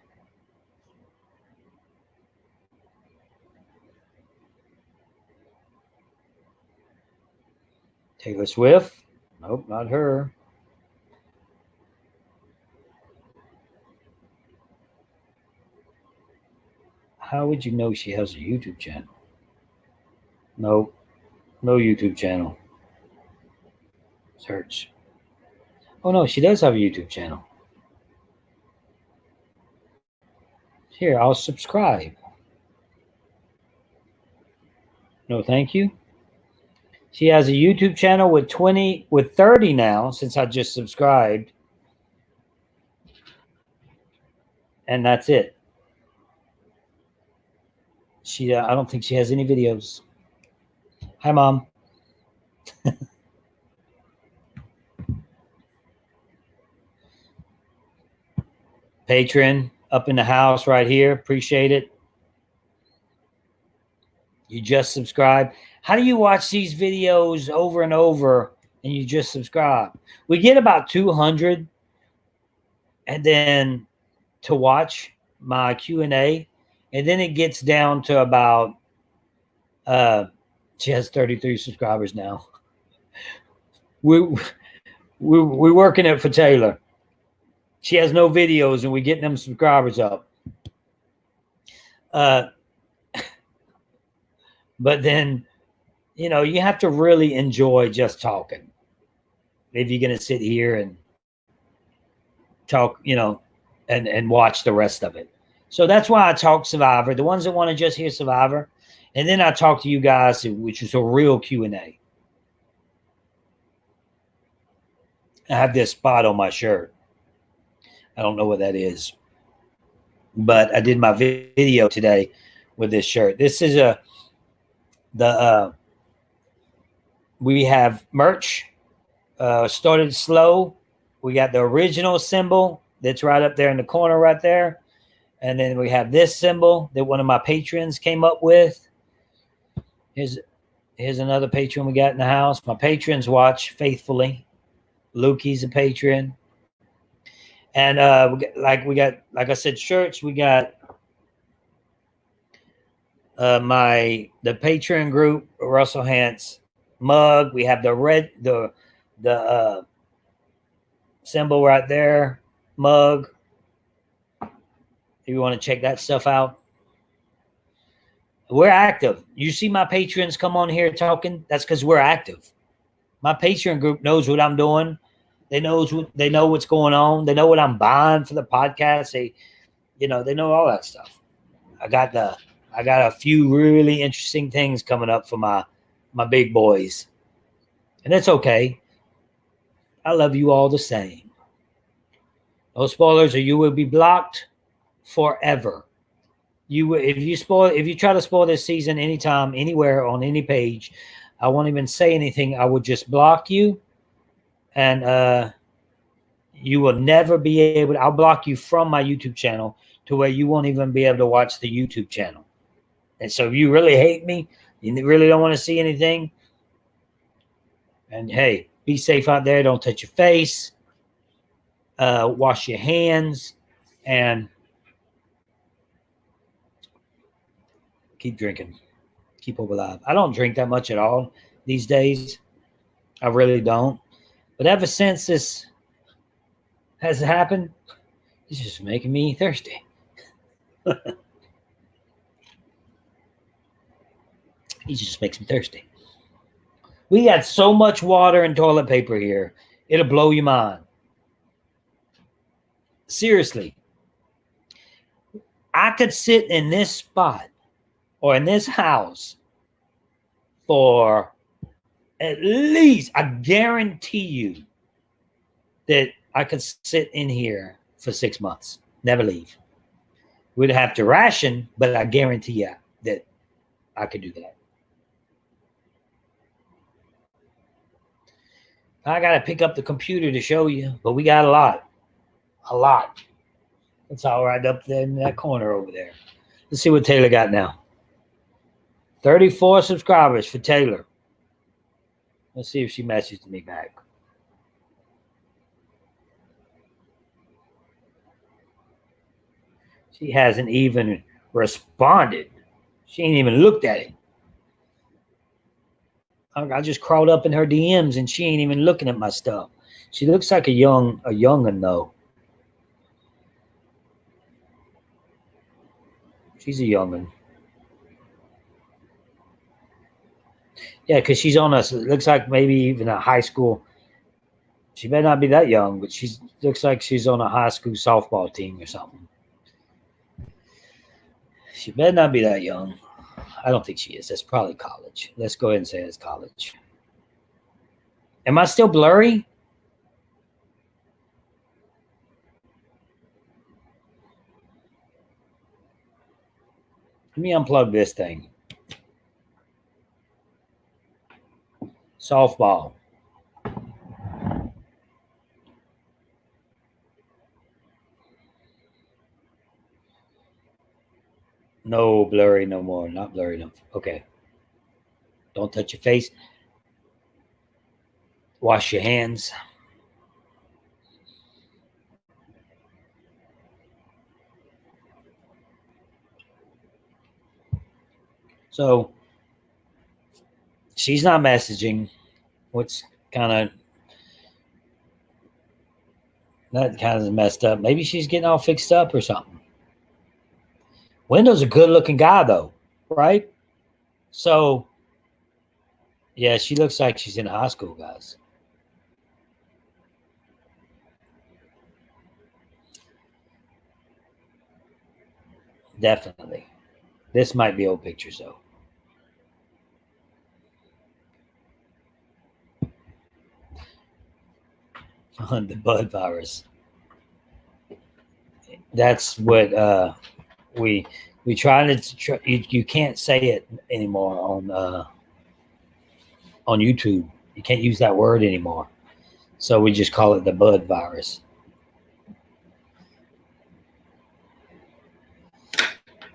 Taylor Swift? Nope, not her. How would you know she has a YouTube channel? Nope, no YouTube channel. Search. Oh no, she does have a YouTube channel. Here, I'll subscribe. No, thank you. She has a YouTube channel with 30 now since I just subscribed. And that's it. I don't think she has any videos. Hi, Mom. Patron up in the house right here. Appreciate it. You just subscribe. How do you watch these videos over and over and you just subscribe? We get about 200, and then to watch my Q&A, And then it gets down to about she has 33 subscribers now. We're working it for Taylor. She has no videos, and we're getting them subscribers up. But then, you know, you have to really enjoy just talking if you're going to sit here and talk, you know, and watch the rest of it. So that's why I talk Survivor. The ones that want to just hear Survivor, and then I talk to you guys, which is a real Q&A. I have this spot on my shirt. I don't know what that is, but I did my video today with this shirt. This is we have merch. Started slow. We got the original symbol that's right up there in the corner right there. And then we have this symbol that one of my patrons came up with. Here's another patron we got in the house. My patrons watch faithfully. Lukey's a patron. And we got, like I said, shirts. We got the patron group, Russell Hance mug. We have the symbol right there, mug. If you want to check that stuff out. We're active. You see my patrons come on here talking, that's because we're active. My Patreon group knows what I'm doing. They know what's going on. They know what I'm buying for the podcast. They know all that stuff. I got a few really interesting things coming up for my big boys. And it's okay. I love you all the same. No spoilers or you will be blocked forever. If you try to spoil this season anytime, anywhere, on any page, I won't even say anything. I will just block you, and you will never be able to. I'll block you from my YouTube channel to where you won't even be able to watch the YouTube channel. And so if you really hate me, you really don't want to see anything, and hey, be safe out there. Don't touch your face. Wash your hands, and keep drinking. Keep hope alive. I don't drink that much at all these days. I really don't. But ever since this has happened, it's just making me thirsty. It just makes me thirsty. We got so much water and toilet paper here. It'll blow your mind. Seriously. I could sit in this spot or in this house for at least, I guarantee you that I could sit in here for 6 months, never leave. We'd have to ration, but I guarantee you that I could do that. I got to pick up the computer to show you, but we got a lot. A lot. It's all right up there in that corner over there. Let's see what Taylor got now. 34 subscribers for Taylor. Let's see if she messaged me back. She hasn't even responded. She ain't even looked at it. I just crawled up in her DMs and she ain't even looking at my stuff. She looks like a young'un though. She's a young'un. Yeah, because she's on it looks like maybe even a high school. She better not be that young, but she looks like she's on a high school softball team or something. She better not be that young. I don't think she is. That's probably college. Let's go ahead and say it's college. Am I still blurry? Let me unplug this thing. Softball. No blurry no more. Not blurry no more. Okay. Don't touch your face. Wash your hands. So she's not messaging, which kind of messed up. Maybe she's getting all fixed up or something. Wendell's a good looking guy though, right? So yeah, she looks like she's in high school, guys. Definitely. This might be old pictures though. On the bud virus. That's what we try to you can't say it anymore on YouTube. You can't use that word anymore. So we just call it the bud virus.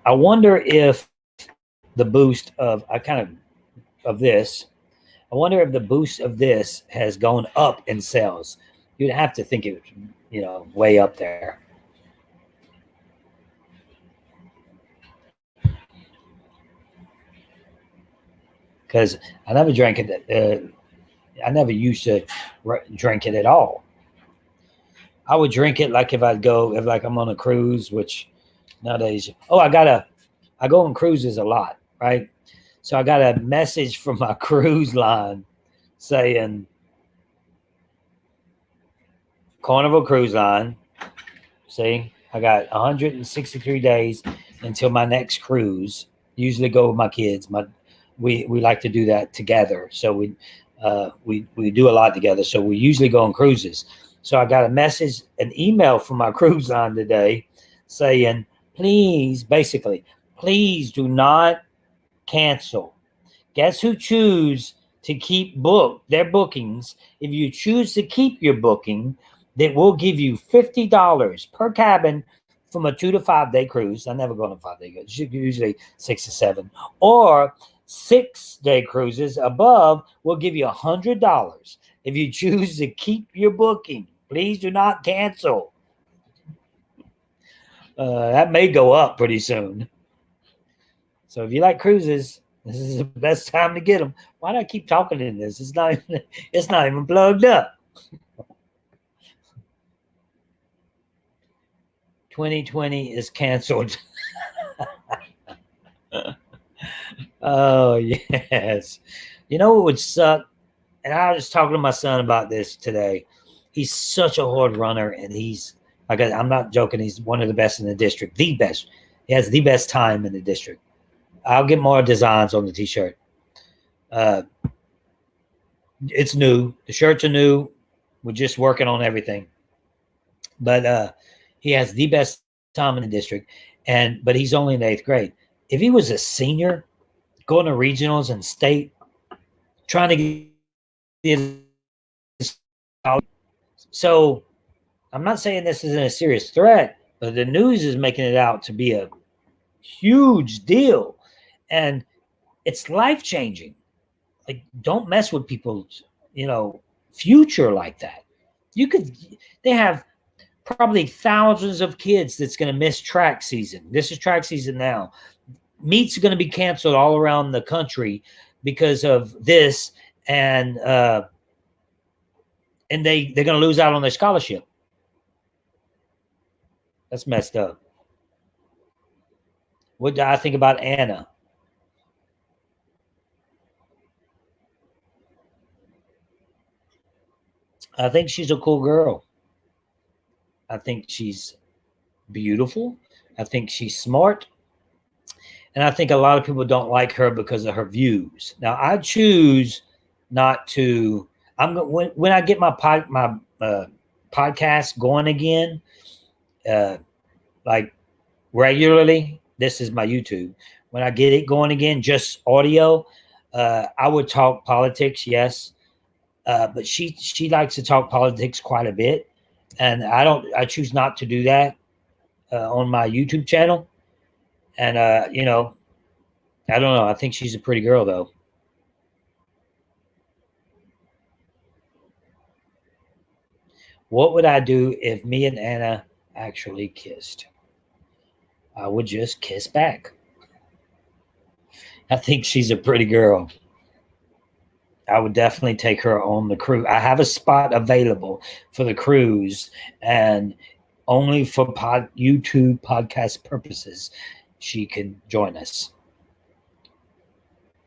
I wonder if the boost of this, I wonder if the boost of this has gone up in sales. You'd have to think it, way up there. Because I never drank it. I never used to drink it at all. I would drink it like if I'm on a cruise, which nowadays, I go on cruises a lot, right? So I got a message from my cruise line saying, Carnival Cruise Line, see, I got 163 days until my next cruise. Usually go with my kids. We like to do that together. So we do a lot together. So we usually go on cruises. So I got a message, an email from my cruise line today saying, please do not cancel. Guess who choose to keep their bookings? If you choose to keep your booking, that will give you $50 per cabin from a 2 to 5 day cruise. I never go on a 5 day cruise, usually 6 to 7. Or 6 day cruises above will give you $100 if you choose to keep your booking. Please do not cancel. That may go up pretty soon. So if you like cruises, this is the best time to get them. Why do I keep talking in this? It's not even plugged up. 2020 is canceled. Oh, yes. You know what would suck? And I was talking to my son about this today. He's such a hard runner, and I'm not joking, he's one of the best in the district, the best. He has the best time in the district. I'll get more designs on the t-shirt. It's new. The shirts are new. We're just working on everything. But he has the best time in the district, but he's only in the 8th grade. If he was a senior, going to regionals and state, trying to get so I'm not saying this isn't a serious threat, but the news is making it out to be a huge deal, and it's life-changing. Like, don't mess with people's, future like that. They have probably thousands of kids that's going to miss track season. This is track season now. Meets are going to be canceled all around the country because of this, and they're going to lose out on their scholarship. That's messed up. What do I think about Anna? I think she's a cool girl. I think she's beautiful. I think she's smart. And I think a lot of people don't like her because of her views. Now, I choose not to. When I get my podcast going again, like regularly. This is my YouTube. When I get it going again, just audio, I would talk politics, yes. But she likes to talk politics quite a bit, and I choose not to do that on my YouTube channel. And I don't know. I think she's a pretty girl, though. What would I do if me and Anna actually kissed? I would just kiss back. I think she's a pretty girl. I would definitely take her on the cruise. I have a spot available for the cruise, and only for YouTube podcast purposes, she can join us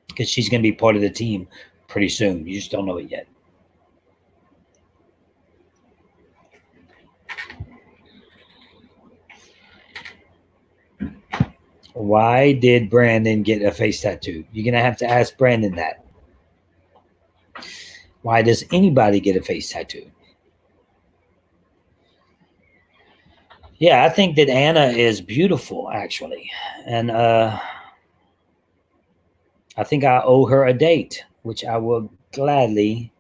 because she's going to be part of the team pretty soon. You just don't know it yet. Why did Brandon get a face tattoo? You're going to have to ask Brandon that. Why does anybody get a face tattoo? Yeah, I think that Anna is beautiful, actually. And I think I owe her a date, which I will gladly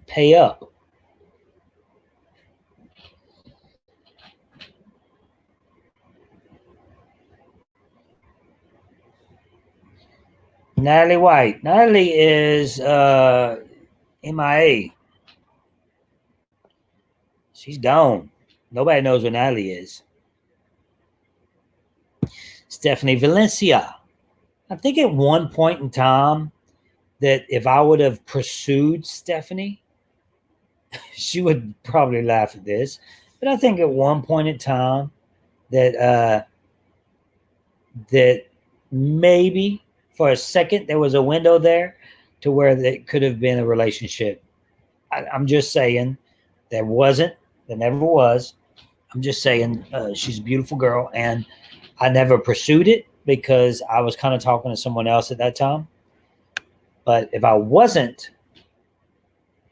pay up. Natalie White. Natalie is MIA. She's gone. Nobody knows where Natalie is. Stephanie Valencia. I think at one point in time that if I would have pursued Stephanie, she would probably laugh at this. But I think at one point in time that that maybe for a second there was a window there to where it could have been a relationship. I'm just saying there wasn't. There never was. I'm just saying she's a beautiful girl, and I never pursued it because I was kind of talking to someone else at that time. But if I wasn't,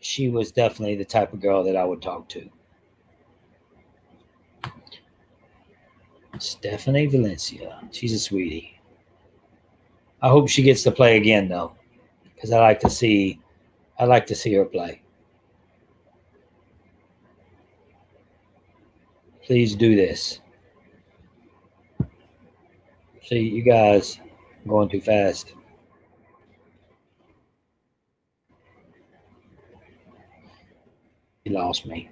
she was definitely the type of girl that I would talk to. Stephanie Valencia. She's a sweetie. I hope she gets to play again though, because I like to see her play. Please do this. See, you guys are going too fast. You lost me.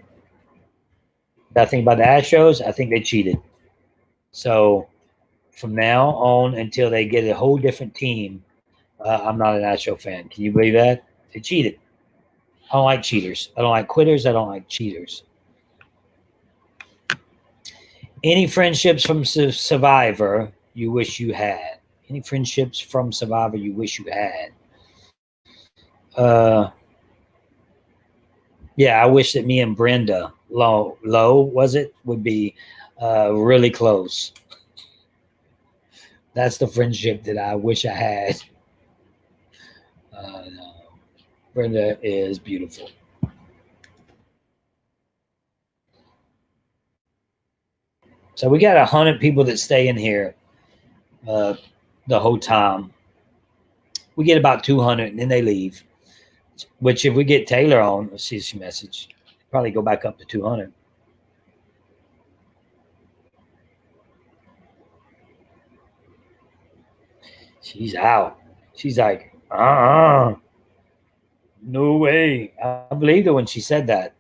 That thing about the Astros, I think they cheated. So from now on until they get a whole different team, I'm not an Astro fan. Can you believe that? They cheated. I don't like cheaters. I don't like quitters. I don't like cheaters. Any friendships from Survivor you wish you had? Any friendships from Survivor you wish you had? Yeah, I wish that me and Brenda Lowe was it would be really close. That's the friendship that I wish I had. No. Brenda is beautiful. So we got 100 people that stay in here the whole time. We get about 200 and then they leave. Which if we get Taylor on, let's see she message, probably go back up to 200. She's out. She's like, no way. I believed her when she said that.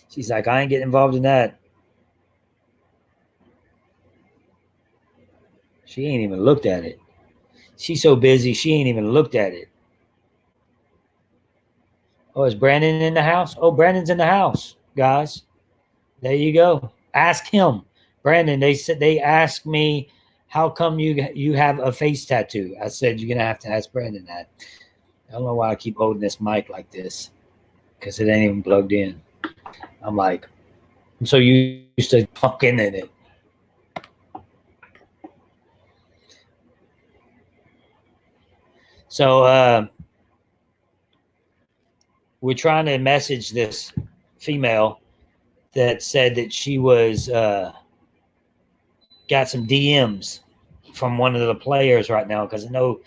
She's like, I ain't getting involved in that. She ain't even looked at it. She's so busy, she ain't even looked at it. Oh, is Brandon in the house? Oh, Brandon's in the house, guys. There you go. Ask him. Brandon, they asked me, how come you have a face tattoo? I said, you're going to have to ask Brandon that. I don't know why I keep holding this mic like this because it ain't even plugged in. I'm so used to talking in it. So we're trying to message this female that said that she was got some DMs from one of the players right now because I know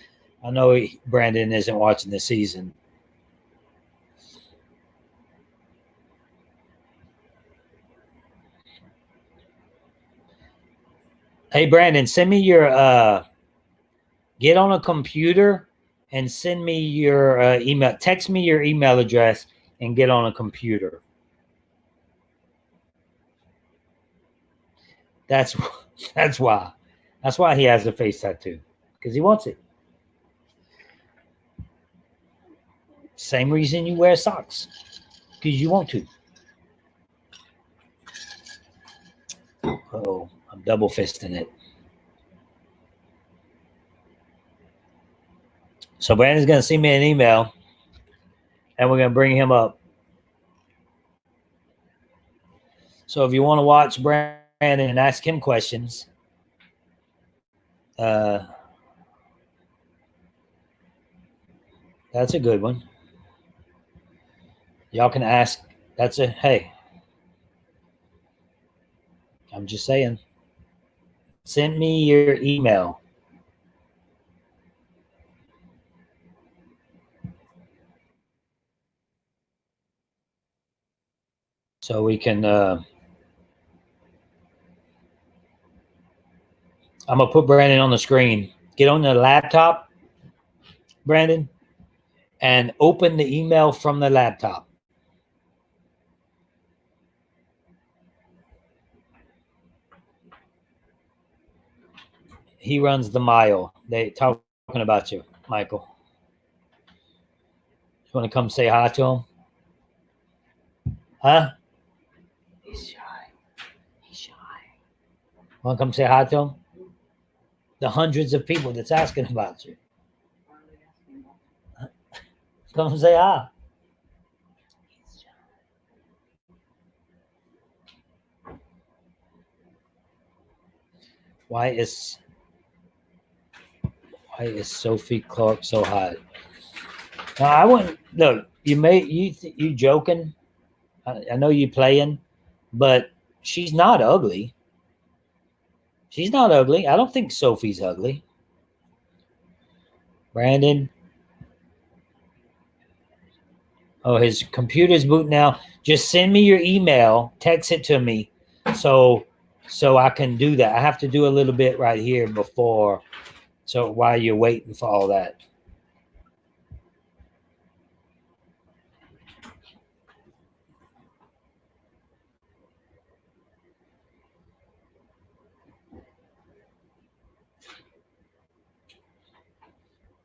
Brandon isn't watching the season. Hey Brandon, send me your get on a computer and send me your email. Text me your email address and get on a computer. That's that's why. That's why he has a face tattoo, because he wants it. Same reason you wear socks, because you want to. Oh, I'm double fisting it. So Brandon's going to send me an email, and we're going to bring him up. So if you want to watch Brandon and ask him questions, that's a good one. Y'all can ask. Hey, I'm just saying. Send me your email. So we can, I'm going to put Brandon on the screen. Get on the laptop, Brandon, and open the email from the laptop. He runs the mile. They talking about you, Michael. You want to come say hi to him? Huh? He's shy. He's shy. Want to come say hi to him? The hundreds of people that's asking about you. Come say hi. Why is Sophie Clark so hot? I wouldn't look. You joking? I know you playing, but she's not ugly. She's not ugly. I don't think Sophie's ugly. Brandon. Oh, his computer's booting now. Just send me your email. Text it to me, so I can do that. I have to do a little bit right here before. So while you're waiting for all that.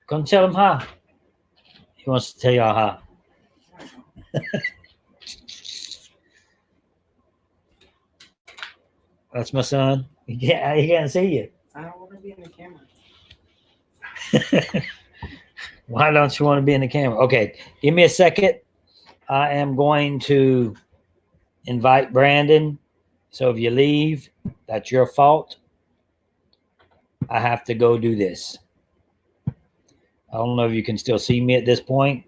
Come tell him hi. He wants to tell y'all hi. That's my son. He can't see you. I don't want to be in the camera. Why don't you want to be in the camera? Okay, give me a second. I am going to invite Brandon. So if you leave, that's your fault. I have to go do this. I don't know if you can still see me at this point,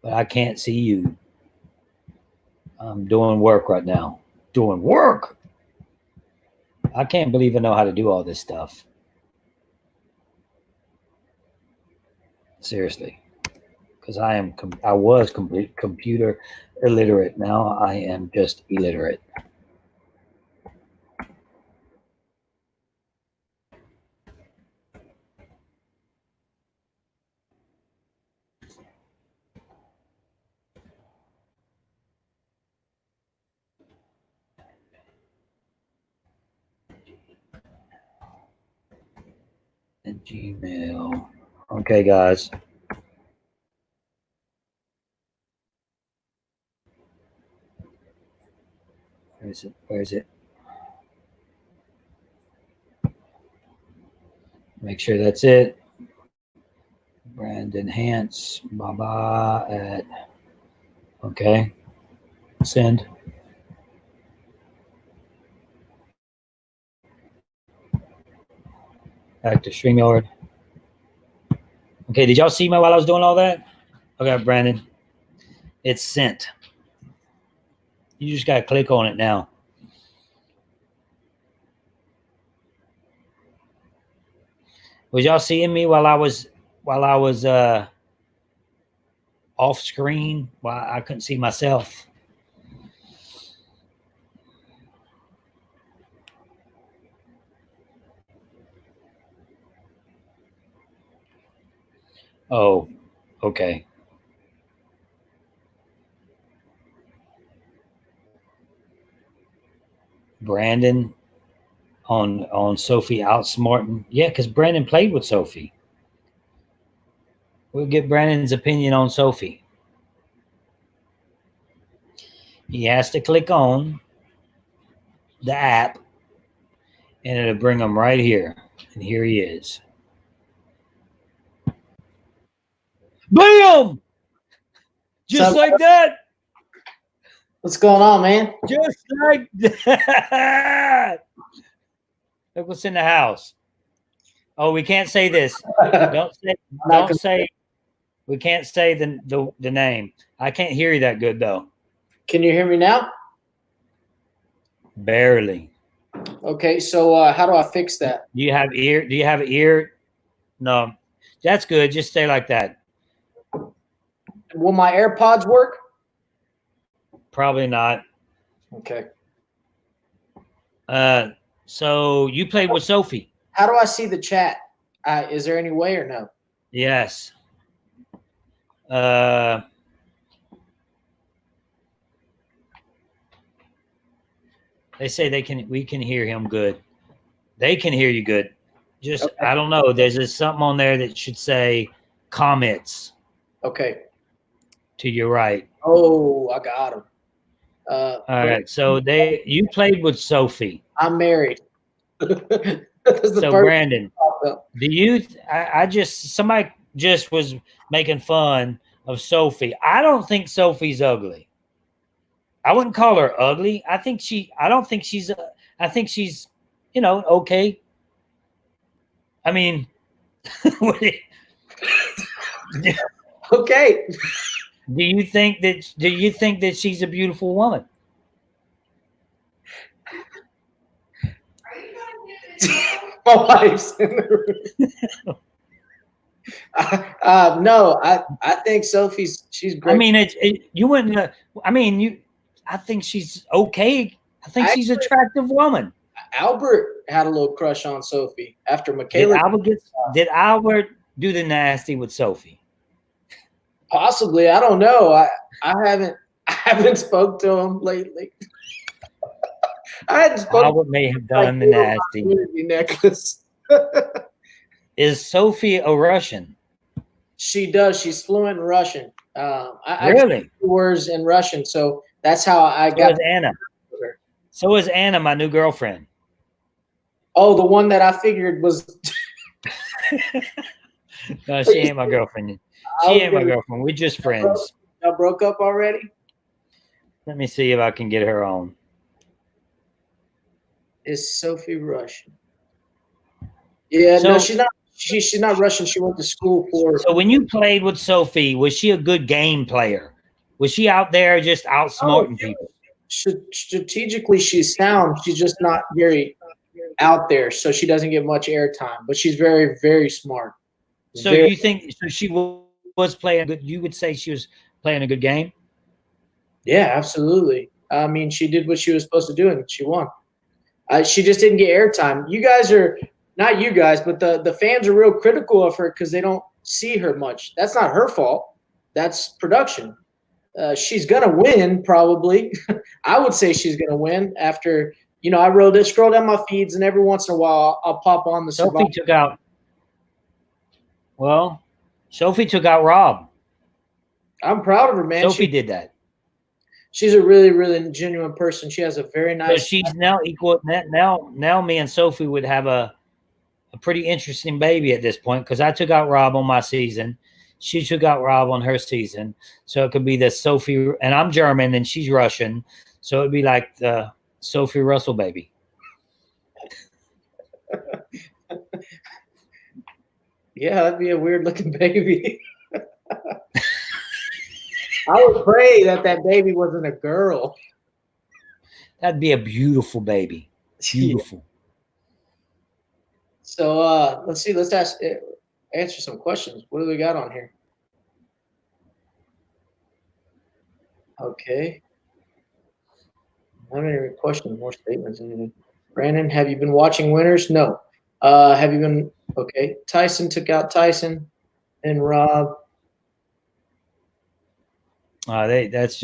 but I can't see you. I'm doing work right now. Doing work. I can't believe I know how to do all this stuff. Seriously. Because I was complete computer illiterate. Now I am just illiterate. And Gmail. Okay, guys. Where is it? Where is it? Make sure that's it. Brandon Hance, Baba at, okay. Send. Back to StreamYard. Okay, did y'all see me while I was doing all that? Okay, Brandon. It's sent. You just gotta click on it now. Was y'all seeing me while I was off screen? Well, I couldn't see myself. Oh, okay. Brandon on Sophie outsmarting. Yeah, because Brandon played with Sophie. We'll get Brandon's opinion on Sophie. He has to click on the app, and it'll bring him right here. And here he is. Bam! Just like that. What's going on, man? Just like that. Look what's in the house. Oh, we can't say this. Don't say. We can't say the name. I can't hear you that good though. Can you hear me now? Barely. Okay, so how do I fix that? Do you have ear? Do you have ear? No, that's good. Just stay like that. Will my AirPods work? Probably not. Okay. So you played with Sophie. How do I see the chat? Is there any way or no? Yes. They say we can hear him good. They can hear you good. Just okay. I don't know. There's just something on there that should say comments. Okay. To your right. Oh, I got him. All right. So you played with Sophie. I'm married. So Brandon, do you? Somebody just was making fun of Sophie. I don't think Sophie's ugly. I wouldn't call her ugly. I think she's, okay. I mean, okay. Do you think that she's a beautiful woman? My wife's in the room. No, I think she's great. I mean, you wouldn't. I think she's okay. I think she's an attractive woman. Albert had a little crush on Sophie after Michaela. Did Albert do the nasty with Sophie? Possibly, I don't know. I haven't spoke to him lately. I hadn't spoken. Albert may have done the nasty necklace. Is Sophie a Russian? She does. She's fluent in Russian. Really? Words in Russian, so that's how I got. So is Anna. So is Anna, my new girlfriend. Oh, the one that I figured was. No, she ain't my girlfriend. She ain't my girlfriend. We're just friends. Y'all broke up already? Let me see if I can get her on. Is Sophie Russian? Yeah, no, she's not. She's not Russian. She went to school for. So when you played with Sophie, was she a good game player? Was she out there just outsmarting people? Strategically, she's sound. She's just not very out there, so she doesn't get much airtime. But she's very, very smart. So you think she was playing good? You would say she was playing a good game? Yeah, absolutely. I mean, she did what she was supposed to do, and she won. She just didn't get airtime. You guys are not you guys, but the fans are real critical of her because they don't see her much. That's not her fault. That's production. She's gonna win probably. I would say she's gonna win after I scroll down my feeds, and every once in a while I'll pop on the. Sophie took out. Well, Sophie took out Rob. I'm proud of her, man. Sophie did that. She's a really, really genuine person. She has a very nice. So she's now equal. Now, me and Sophie would have a pretty interesting baby at this point because I took out Rob on my season. She took out Rob on her season. So it could be the Sophie, and I'm German and she's Russian. So it'd be like the Sophie Russell baby. Yeah, that'd be a weird looking baby. I would pray that baby wasn't a girl. That'd be a beautiful baby. Beautiful. So let's see. Let's answer some questions. What do we got on here? Okay. How many questions? More statements. Brandon, have you been watching Winners? No. Have you been? Okay. Tyson took out Tyson and Rob. That's.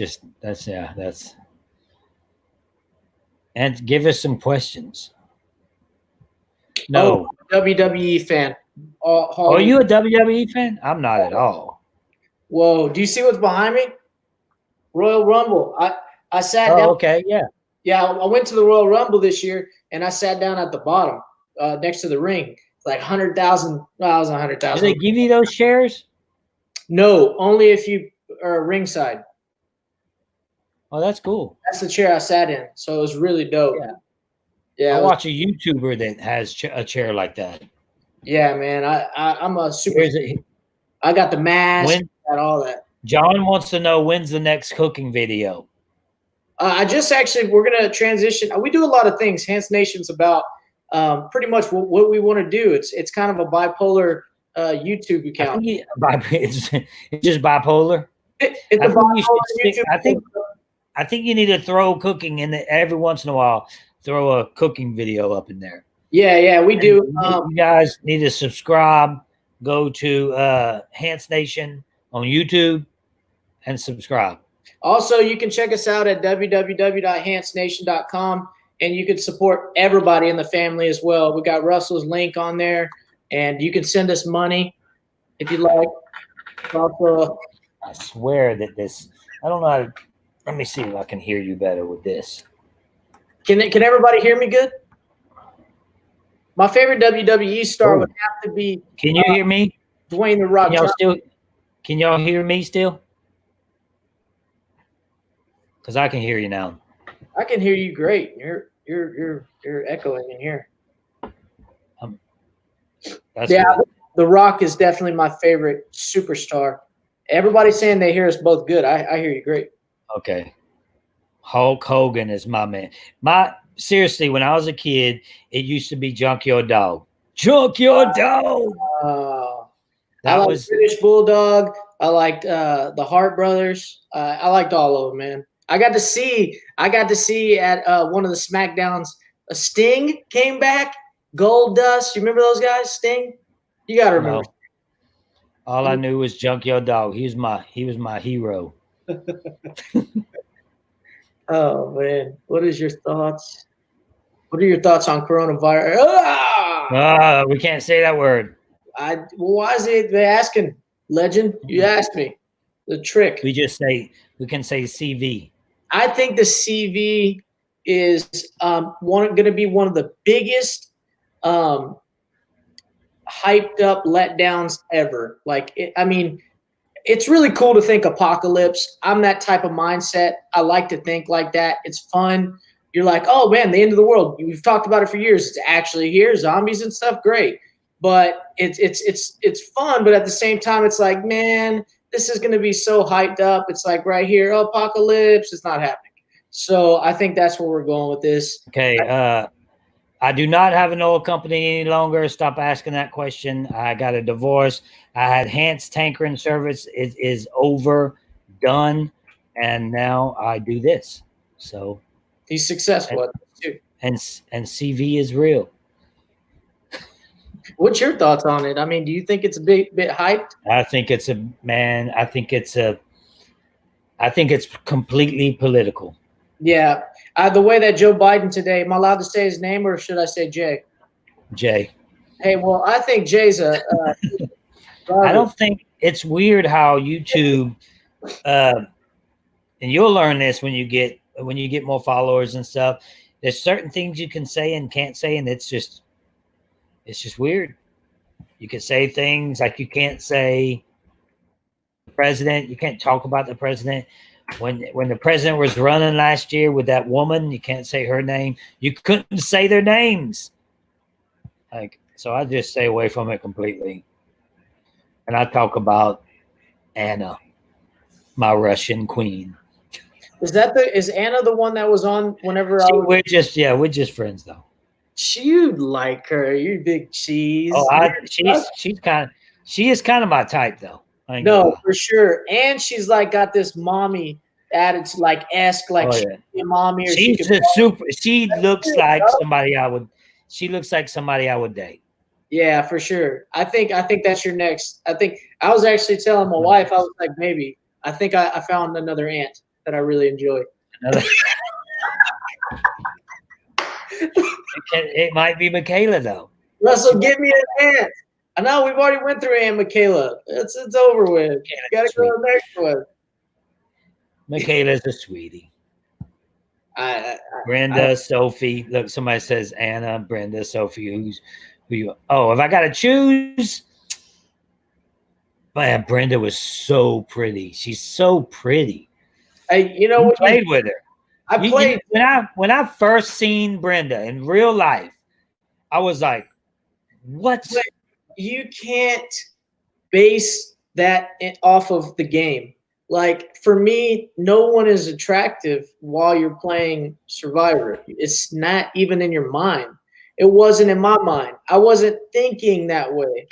And give us some questions. No. WWE fan. Are you a WWE fan? I'm not at all. Whoa! Do you see what's behind me? Royal Rumble. I sat down. Oh, okay, yeah. Yeah, I went to the Royal Rumble this year, and I sat down at the bottom, next to the ring, like 100,000. Well, I was 100,000. Do they give you those shares? No, only if you are ringside. Oh, that's cool. That's the chair I sat in, so it was really dope. Yeah, I watch a YouTuber that has a chair like that. Yeah, man. I'm a super. Where's it? I got the mask, got all that. John wants to know when's the next cooking video. I just actually, we're gonna transition. We do a lot of things. Hance Nation's about pretty much what we want to do. It's kind of a bipolar YouTube account. It's just bipolar. I think you need to throw cooking in every once in a while. Throw a cooking video up in there. Yeah, we do. You guys need to subscribe. Go to Hance Nation on YouTube and subscribe. Also, you can check us out at www.hancenation.com, and you can support everybody in the family as well. We got Russell's link on there, and you can send us money if you like. Also, I swear that this. I don't know how to. Let me see if I can hear you better with this. Can everybody hear me good? My favorite WWE star would have to be. Can you hear me? Dwayne The Rock. Can y'all hear me still? Because I can hear you now. I can hear you great. You're echoing in here. Yeah, good. The Rock is definitely my favorite superstar. Everybody's saying they hear us both good. I hear you great. Okay. Hulk Hogan is my man. Seriously, when I was a kid, it used to be Junkyard Dog. Junkyard Dog. I liked British Bulldog. I liked the Hart Brothers. I liked all of them, man. I got to see at one of the SmackDowns, Sting came back. Gold Dust. You remember those guys? Sting. You gotta remember. No. All I knew was Junkyard Dog. He was my hero. Oh man, what is your thoughts? What are your thoughts on coronavirus? We can't say that word. Why is it they asking? Legend, you asked me. The trick. We can say CV. I think the CV is going to be one of the biggest hyped up letdowns ever. It's really cool to think apocalypse. I'm that type of mindset. I like to think like that. It's fun. You're like, oh man, the end of the world. We've talked about it for years. It's actually here, zombies and stuff. Great, but it's fun. But at the same time, it's like, man, this is going to be so hyped up. It's like right here, apocalypse. It's not happening. So I think that's where we're going with this. Okay. I do not have an oil company any longer. Stop asking that question. I got a divorce. I had Hance Tankering Service. It is over, done, and now I do this. So he's successful too. And CV is real. What's your thoughts on it? I mean, do you think it's a bit hyped? I think it's completely political. Yeah. The way that Joe Biden today, am I allowed to say his name or should I say Jay? Jay. Hey, well, I think Jay's I don't think it's weird how YouTube, and you'll learn this when you get more followers and stuff. There's certain things you can say and can't say, and it's just weird. You can say things like you can't say the president. You can't talk about the president. When the president was running last year with that woman, you can't say her name. You couldn't say their names. So I just stay away from it completely. And I talk about Anna, my Russian queen. Is Anna the one that was on whenever we're just friends though. You like her, you big cheese. Oh, she is kind of my type though. No, for sure. And she's got this mommy attitude, mommy. Or she looks like somebody I would. She looks like somebody I would date. Yeah, for sure. I think that's your next. I think I was actually telling my wife, I was like, maybe. I think I found another aunt that I really enjoy. It might be Michaela though. Russell, give me an aunt. I know we've already went through Aunt Michaela. It's over with. Gotta go to the next one. Michaela's a sweetie. Brenda, Sophie. Look, somebody says Anna, Brenda, Sophie. Who you? Oh, if I got to choose, man, Brenda was so pretty. She's so pretty. You know You what? played with her. I played when I first seen Brenda in real life. I was like, what? You can't base that off of the game. Like, for me, no one is attractive while you're playing Survivor. It's not even in your mind. It wasn't in my mind. I wasn't thinking that way.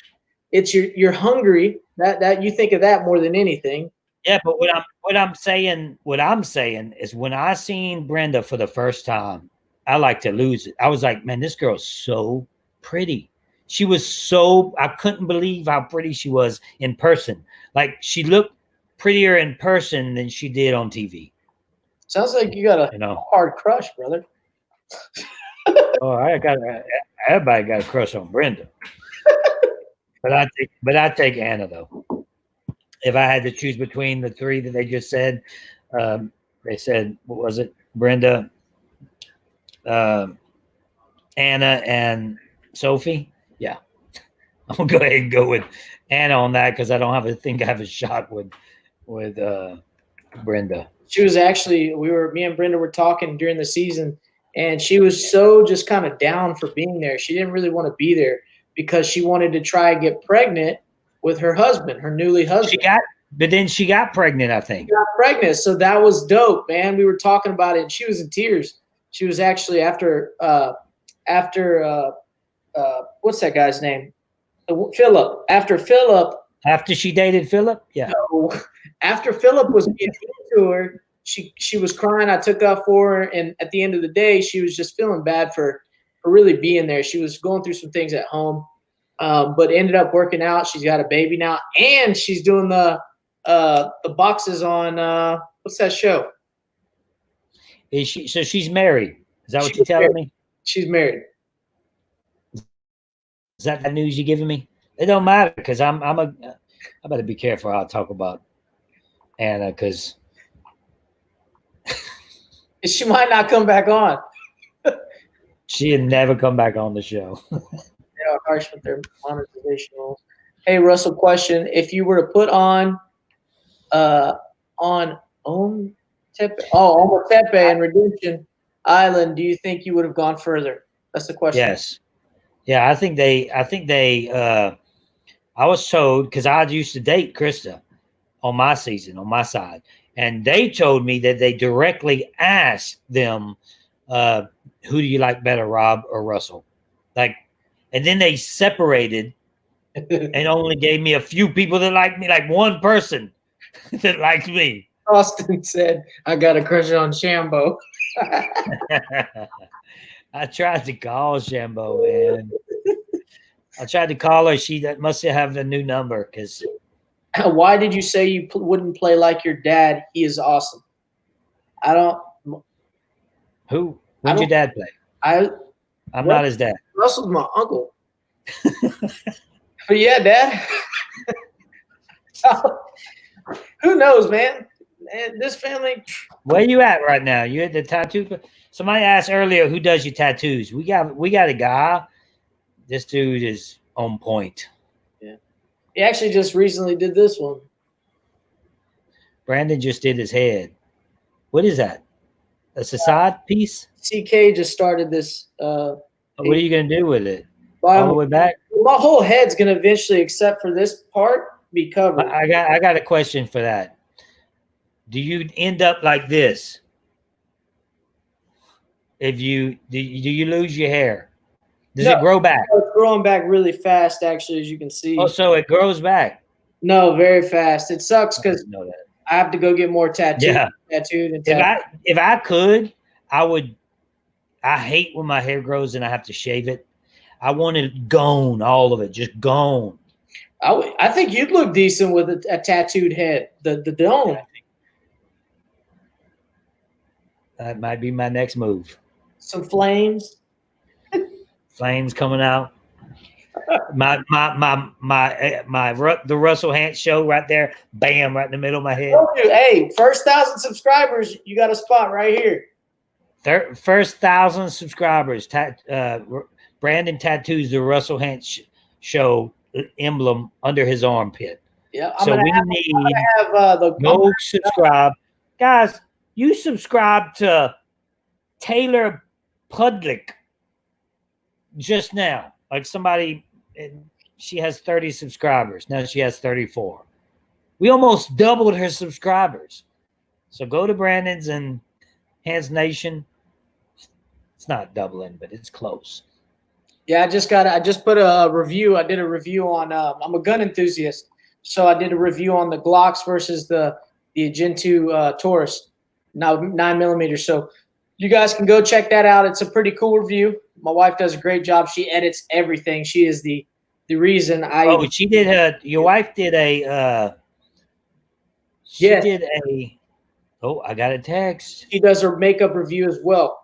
It's you're hungry. That you think of that more than anything. Yeah, but what I'm saying is when I seen Brenda for the first time, I like to lose it. I was like, man, this girl's so pretty. She was I couldn't believe how pretty she was in person. Like, she looked prettier in person than she did on TV. Sounds like you got a hard crush, brother. Oh, everybody got a crush on Brenda. but I take Anna though. If I had to choose between the three that they just said, they said, what was it? Brenda, Anna, and Sophie. Yeah, I'm gonna go ahead and go with Anna on that because I don't think I have a shot with Brenda. She was actually me and Brenda were talking during the season, and she was so just kind of down for being there. She didn't really want to be there because she wanted to try and get pregnant with her husband, her newly husband. But then she got pregnant, I think. She got pregnant, so that was dope, man. We were talking about it, and she was in tears. She was actually after what's that guy's name? Philip. After she dated Philip, yeah. No, after Philip was getting into her, she was crying. I took up for her, and at the end of the day, she was just feeling bad for really being there. She was going through some things at home, but ended up working out. She's got a baby now, and she's doing the boxes on what's that show? So she's married. Is that what you're telling me? She's married. Is that the news you're giving me? It don't matter because I better be careful how I talk about Anna because she might not come back on. She'd never come back on the show. They are harsh with their monetization rules. Hey, Russell, question: if you were to put on Ometepe and Redemption Island, do you think you would have gone further? That's the question. Yes. Yeah, I think they I was told because I used to date Krista on my season, on my side, and they told me that they directly asked them, who do you like better, Rob or Russell? Like, and then they separated and only gave me a few people that liked me, like one person that liked me. Austin said, I got a crush on Shambo. I tried to call Shambo, man. I tried to call her. She must have a new number. Because why did you say you wouldn't play like your dad? He is awesome. I don't. Who? Who'd your dad play? I'm not his dad. Russell's my uncle. But yeah, Dad. Who knows, man? This family. Where you at right now? You at the tattoo? Somebody asked earlier who does your tattoos. We got a guy. This dude is on point. Yeah, he actually just recently did this one. Brandon just did his head. What is that? A side piece? CK just started this. What are you gonna do with it? All the way back? My whole head's gonna eventually, except for this part, be covered. I got a question for that. Do you end up like this? If do you lose your hair? Does it grow back? It's growing back really fast, actually, as you can see. Oh, so it grows back? No, very fast. It sucks because I have to go get more tattooed. Yeah. Tattooed and if I could, I would. I hate when my hair grows and I have to shave it. I want it gone, all of it, just gone. I think you'd look decent with a tattooed head. The dome. That might be my next move. Some flames. Flames coming out. The Russell Hantz show right there, bam, right in the middle of my head. Hey, first 1,000 subscribers, you got a spot right here. First 1,000 subscribers. Brandon tattoos the Russell Hantz show emblem under his armpit. Yeah, so we need go subscribe, guys. You subscribe to Taylor Pudlick just now, like somebody. She has 30 subscribers now. She has 34. We almost doubled her subscribers. So go to Brandon's and Hantz Nation. It's not doubling, but it's close. Yeah, I just put a review. I did a review on. I'm a gun enthusiast, so I did a review on the Glocks versus the Gen 2 Taurus, now 9mm. So you guys can go check that out. It's a pretty cool review. My wife does a great job. She edits everything. She is the reason I. Oh, she did. Your wife did a. She did a. Oh, I got a text. She does her makeup review as well.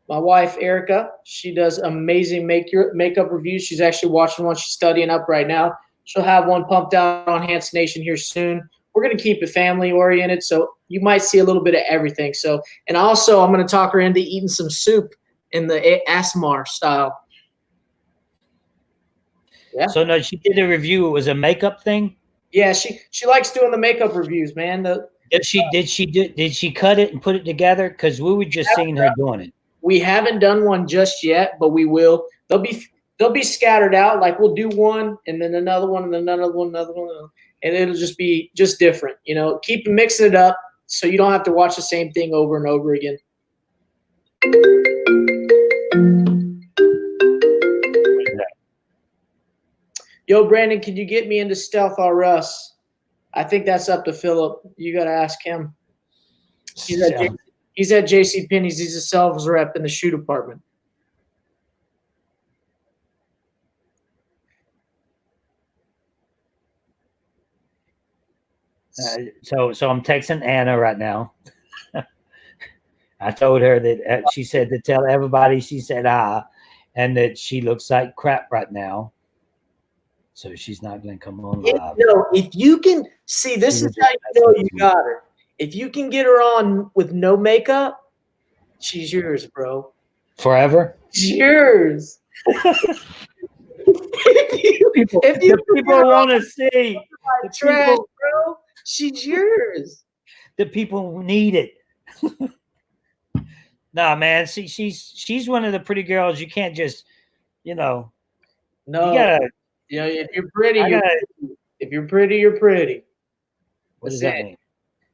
My wife, Erica, she does amazing makeup reviews. She's actually watching one. She's studying up right now. She'll have one pumped out on Hantz Nation here soon. We're going to keep it family-oriented, so you might see a little bit of everything. So, and also, I'm going to talk her into eating some soup in the ASMR style. Yeah. So, no, she did a review. It was a makeup thing? Yeah, she likes doing the makeup reviews, man. Did she cut it and put it together? Because we were just seeing her doing it. We haven't done one just yet, but we will. They'll be scattered out. Like we'll do one and then another one and then another one, and it'll just be different. You know, keep mixing it up so you don't have to watch the same thing over and over again. Yo, Brandon, can you get me into Stealth R Us? I think that's up to Philip. You got to ask him. He's at JCPenney's. He's a sales rep in the shoe department. So I'm texting Anna right now. I told her that she said to tell everybody she said hi, and that she looks like crap right now. So she's not going to come on live. If you can see, this is how you know you got her. If you can get her on with no makeup, she's yours, bro. Forever? She's yours. if people want to see. Bro, she's yours. The people need it. Nah, man. See, she's one of the pretty girls. You can't just, No. You gotta, if you're pretty, if you're pretty, you're pretty. What does that mean?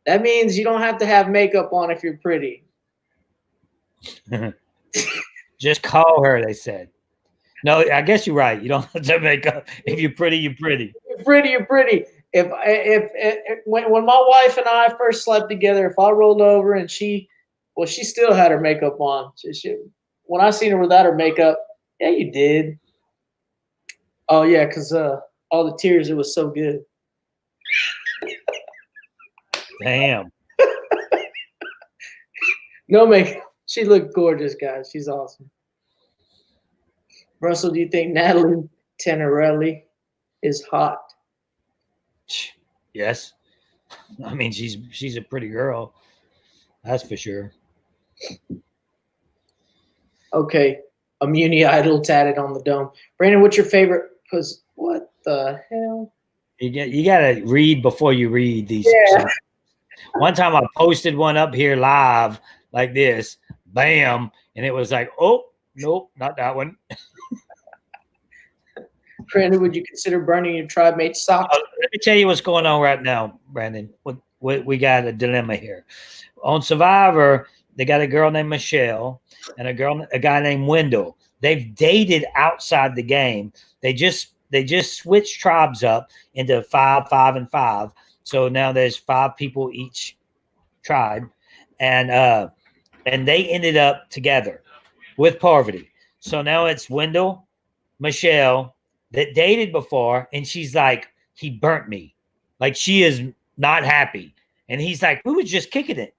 That means you don't have to have makeup on if you're pretty. Just call her, they said. No, I guess you're right. You don't have to have makeup. If you're pretty, you're pretty. You're pretty, you're pretty. When my wife and I first slept together, if I rolled over and she still had her makeup on. When I seen her without her makeup, yeah, you did. Oh yeah, because all the tears, it was so good. Damn. No makeup. She looked gorgeous, guys. She's awesome. Russell, do you think Natalie Tenerelli is hot? Yes. I mean, she's a pretty girl. That's for sure. Okay. Immunity Idol tatted on the dome. Brandon, what's your favorite? Because what the hell? You got to read before you read these. Yeah. One time I posted one up here live like this, bam, and it was like, oh, nope, not that one. Brandon, would you consider burning your tribe mate's socks? Let me tell you what's going on right now, Brandon. We got a dilemma here. On Survivor, they got a girl named Michelle and a guy named Wendell. They've dated outside the game. They just switched tribes up into 5, 5, and 5. So now there's 5 people each tribe, and they ended up together with Parvati. So now it's Wendell, Michelle that dated before, and she's like, he burnt me. Like she is not happy. And he's like, we was just kicking it.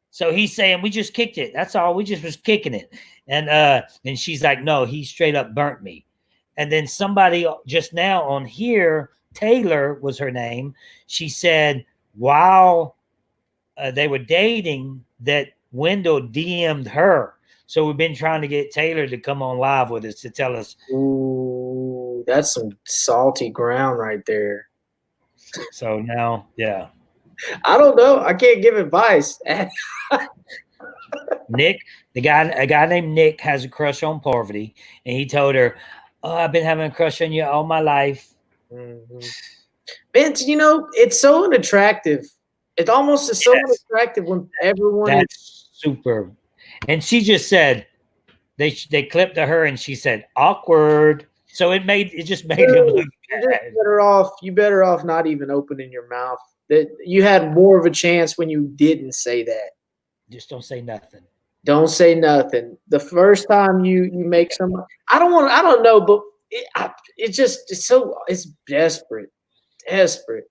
So he's saying, we just kicked it. That's all. We just was kicking it. And she's like, no, he straight up burnt me. And then somebody just now on here, Taylor was her name. She said while they were dating, that Wendell DM'd her. So we've been trying to get Taylor to come on live with us to tell us. Ooh, that's some salty ground right there. So now, yeah. I don't know. I can't give advice. Nick, a guy named Nick has a crush on Parvati, and he told her, "Oh, I've been having a crush on you all my life." Mm-hmm. Vince, it's so unattractive. It almost is so unattractive when everyone That's super. And she just said they clipped to her, and she said awkward. So it just made him look bad. You better off not even opening your mouth. That you had more of a chance when you didn't say that. Just don't say nothing. Don't say nothing. The first time you make some, I don't know, but it's desperate. Desperate.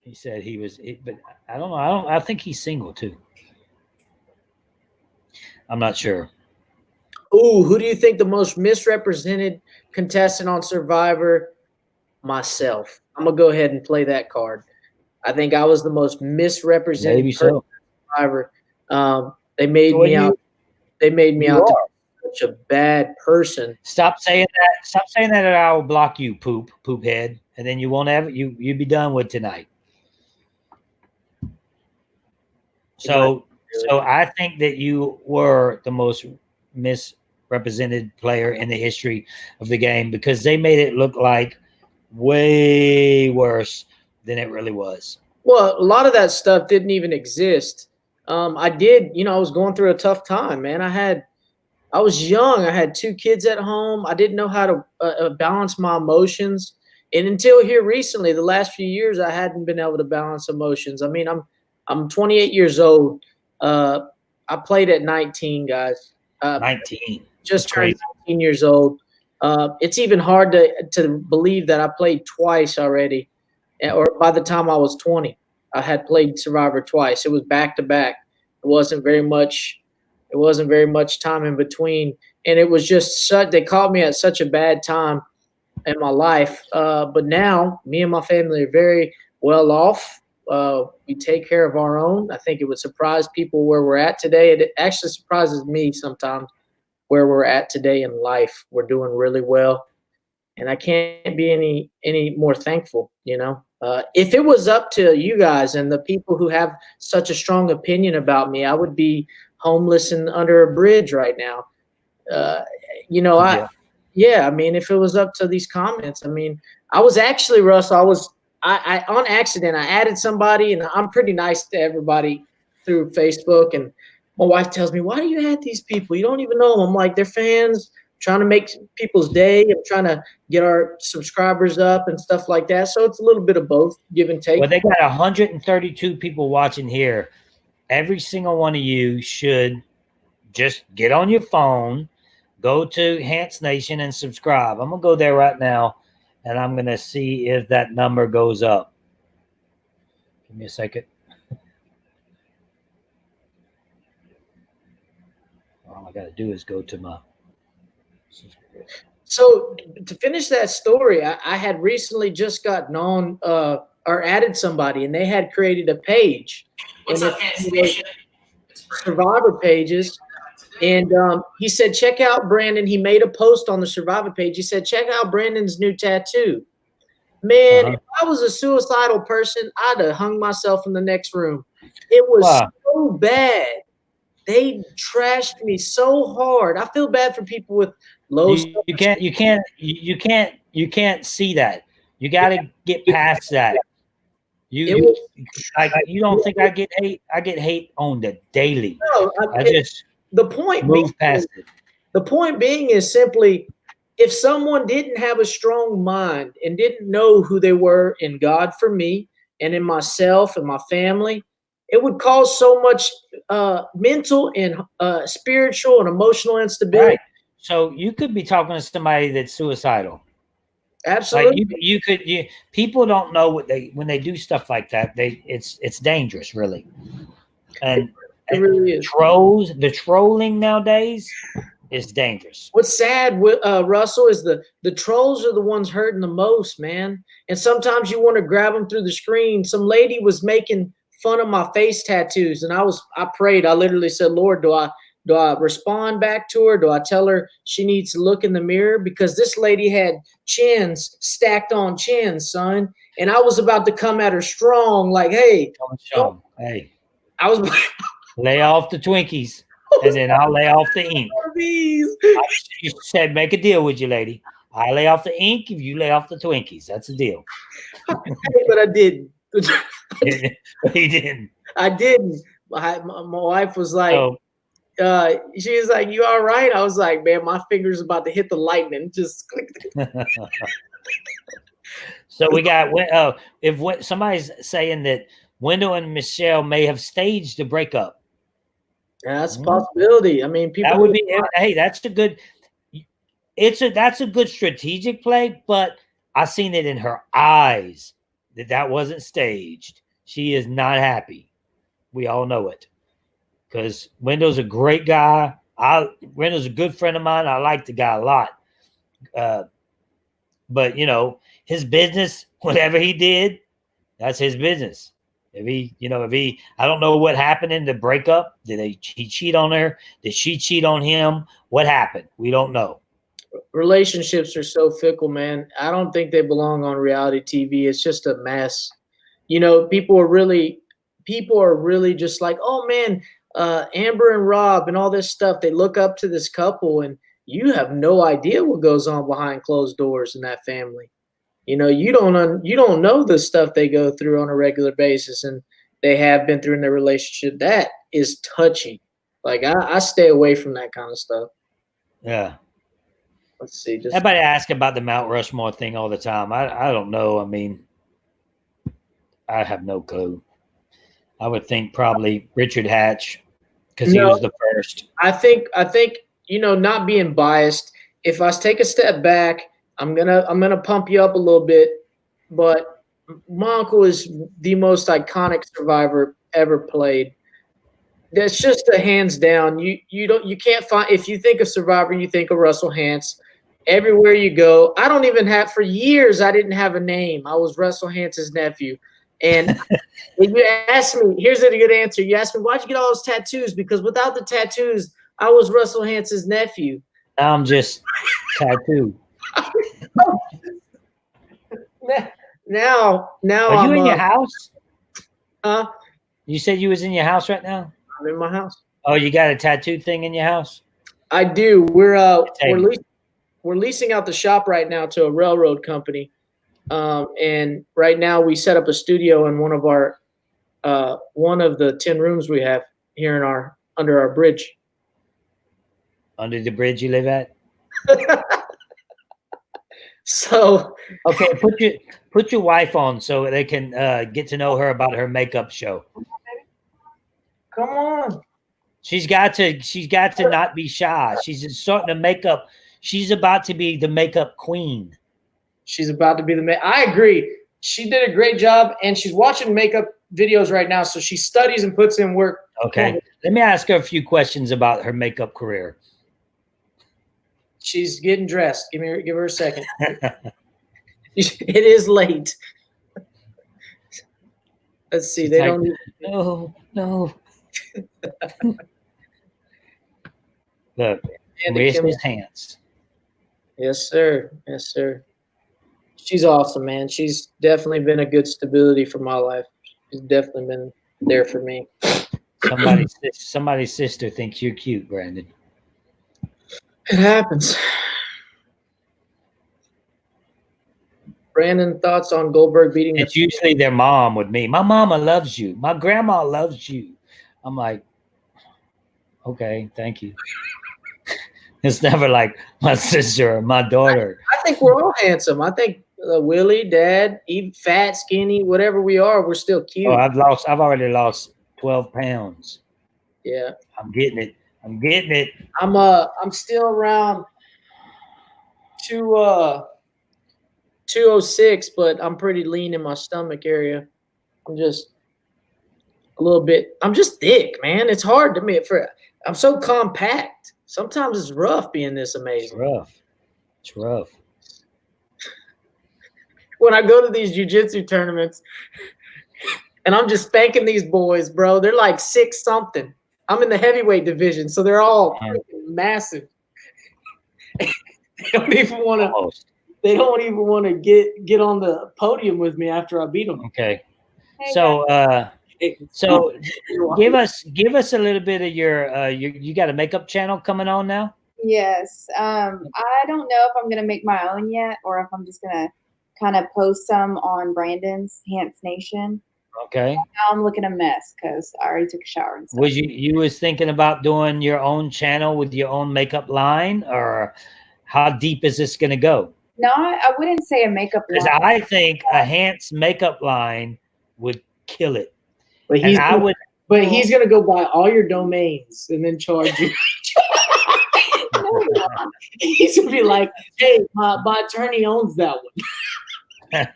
He said he was, but I don't know. I think he's single too. I'm not sure. Ooh, who do you think the most misrepresented contestant on Survivor? Myself. I'm gonna go ahead and play that card. I think I was the most misrepresented Maybe so. Survivor. They made me out. They made me out to be such a bad person. Stop saying that. Stop saying that, or I will block you, poop head, and then you won't have you'd be done with tonight. So I think that you were the most misrepresented player in the history of the game, because they made it look like way worse than it really was. Well, a lot of that stuff didn't even exist. I was going through a tough time, man. I was young. I had 2 kids at home. I didn't know how to balance my emotions. And until here recently, the last few years, I hadn't been able to balance emotions. I mean, I'm 28 years old. I played at 19, guys. 19. Just turned 19 years old. It's even hard to believe that I played twice already. Or by the time I was 20, I had played Survivor twice. It was back to back. It wasn't very much time in between. And it was just they caught me at such a bad time in my life. But now me and my family are very well off. We take care of our own. I think it would surprise people where we're at today. It actually surprises me sometimes where we're at today in life. We're doing really well. And I can't be any more thankful, If it was up to you guys and the people who have such a strong opinion about me, I would be homeless and under a bridge right now. I mean, if it was up to these comments, I mean, I was actually, Russ, I on accident, I added somebody, and I'm pretty nice to everybody through Facebook. And my wife tells me, "Why do you add these people? You don't even know them." I'm like, "They're fans. Trying to make people's day. I'm trying to get our subscribers up and stuff like that." So it's a little bit of both, give and take. Well, they got 132 people watching here. Every single one of you should just get on your phone, go to Hance Nation and subscribe. I'm going to go there right now, and I'm going to see if that number goes up. Give me a second. All I got to do is go to my... So to finish that story, I had recently just gotten on or added somebody, and they had created a page. What's up, Hance Nation? Survivor pages. And he said, "Check out Brandon." He made a post on the Survivor page. He said, "Check out Brandon's new tattoo." Man, if I was a suicidal person, I'd have hung myself in the next room. It was so bad. They trashed me so hard. I feel bad for people with low. You can't see that. You got to get past that. You don't think I get hate? I get hate on the daily. No, the point move past it. The point being is simply, if someone didn't have a strong mind and didn't know who they were in God for me and in myself and my family, it would cause so much mental and spiritual and emotional instability. Right. So you could be talking to somebody that's suicidal. Absolutely. Like people don't know when they do stuff like that. It's dangerous, really. And it really is. The trolling nowadays It's dangerous. What's sad with Russell is the trolls are the ones hurting the most, man. And sometimes you want to grab them through the screen. Some lady was making fun of my face tattoos, and I prayed. I literally said, Lord, do I respond back to her? Do I tell her she needs to look in the mirror? Because this lady had chins stacked on chins, son. And I was about to come at her strong, like, hey, hey, I was lay off the Twinkies, and then I'll lay off the ink. these. You said make a deal with you, lady. I lay off the ink if you lay off the Twinkies. That's the deal. But I didn't. He didn't. I didn't. My wife was like, she was like, "You all right?" I was like, "Man, my finger's about to hit the lightning." Just click. So we got if somebody's saying that Wendell and Michelle may have staged a breakup. Yeah, that's a possibility. I mean, people. That would be. Hey, that's a good. That's a good strategic play, but I seen it in her eyes that wasn't staged. She is not happy. We all know it because Wendell's a great guy. Wendell's a good friend of mine. I like the guy a lot. But you know, his business, whatever he did, that's his business. If he, I don't know what happened in the breakup. Did he cheat on her? Did she cheat on him? What happened? We don't know. Relationships are so fickle, man. I don't think they belong on reality TV. It's just a mess. You know, people are really just like, oh man, Amber and Rob and all this stuff. They look up to this couple, and you have no idea what goes on behind closed doors in that family. You know, you don't know the stuff they go through on a regular basis, and they have been through in their relationship. That is touching. Like I stay away from that kind of stuff. Yeah. Let's see. Everybody asks about the Mount Rushmore thing all the time. I don't know. I mean, I have no clue. I would think probably Richard Hatch because he was the first. I think you know, not being biased. If I take a step back, I'm gonna pump you up a little bit, but my uncle is the most iconic survivor ever played. That's just a hands down. You can't find, if you think of Survivor, you think of Russell Hantz. Everywhere you go, I don't even have, for years I didn't have a name. I was Russell Hantz's nephew. And if you ask me, here's a good answer. You ask me, why'd you get all those tattoos? Because without the tattoos, I was Russell Hantz's nephew. Now I'm just tattooed. Now Are you in your house? Huh? You said you was in your house right now? I'm in my house. Oh, you got a tattoo thing in your house? I do. We're leasing out the shop right now to a railroad company. And right now we set up a studio in one of the 10 rooms we have here under our bridge. Under the bridge you live at? So okay, put your wife on so they can get to know her about her makeup show. Come on. She's got to not be shy. She's starting to makeup. She's about to be the makeup queen. She's about to be I agree. She did a great job, and she's watching makeup videos right now, so she studies and puts in work. Okay. Let me ask her a few questions about her makeup career. She's getting dressed. Give her a second. It is late. Let's see. They don't. No. Look, raise his hands. Yes, sir. Yes, sir. She's awesome, man. She's definitely been a good stability for my life. She's definitely been there for me. Somebody's sister thinks you're cute, Brandon. It happens. Brandon, thoughts on Goldberg beating? It's usually their mom with me. My mama loves you. My grandma loves you. I'm like, okay, thank you. It's never like my sister or my daughter. I think we're all handsome. I think Willie, Dad, even fat, skinny, whatever we are, we're still cute. Oh, I've already lost 12 pounds. Yeah. I'm getting it. I'm still around 206, but I'm pretty lean in my stomach area. a little bit. I'm just thick, man. It's hard to me I'm so compact. Sometimes it's rough being this It's amazing. rough. It's rough. When I go to these jiu-jitsu tournaments and I'm just spanking these boys, bro, they're like 6 something. I'm in the heavyweight division, so they're all massive. They don't even want to. Almost. They don't even want to get on the podium with me after I beat them. Okay. So give us a little bit of your you got a makeup channel coming on now? Yes. I don't know if I'm gonna make my own yet, or if I'm just gonna kind of post some on Brandon's Hance Nation. Okay. Now I'm looking a mess because I already took a shower and stuff. Was you was thinking about doing your own channel with your own makeup line, or how deep is this going to go? No, I wouldn't say a makeup Because line. I think a Hance makeup line would kill it. But And I would. But he's gonna go buy all your domains and then charge you. He's gonna be like, "Hey, my attorney owns that one."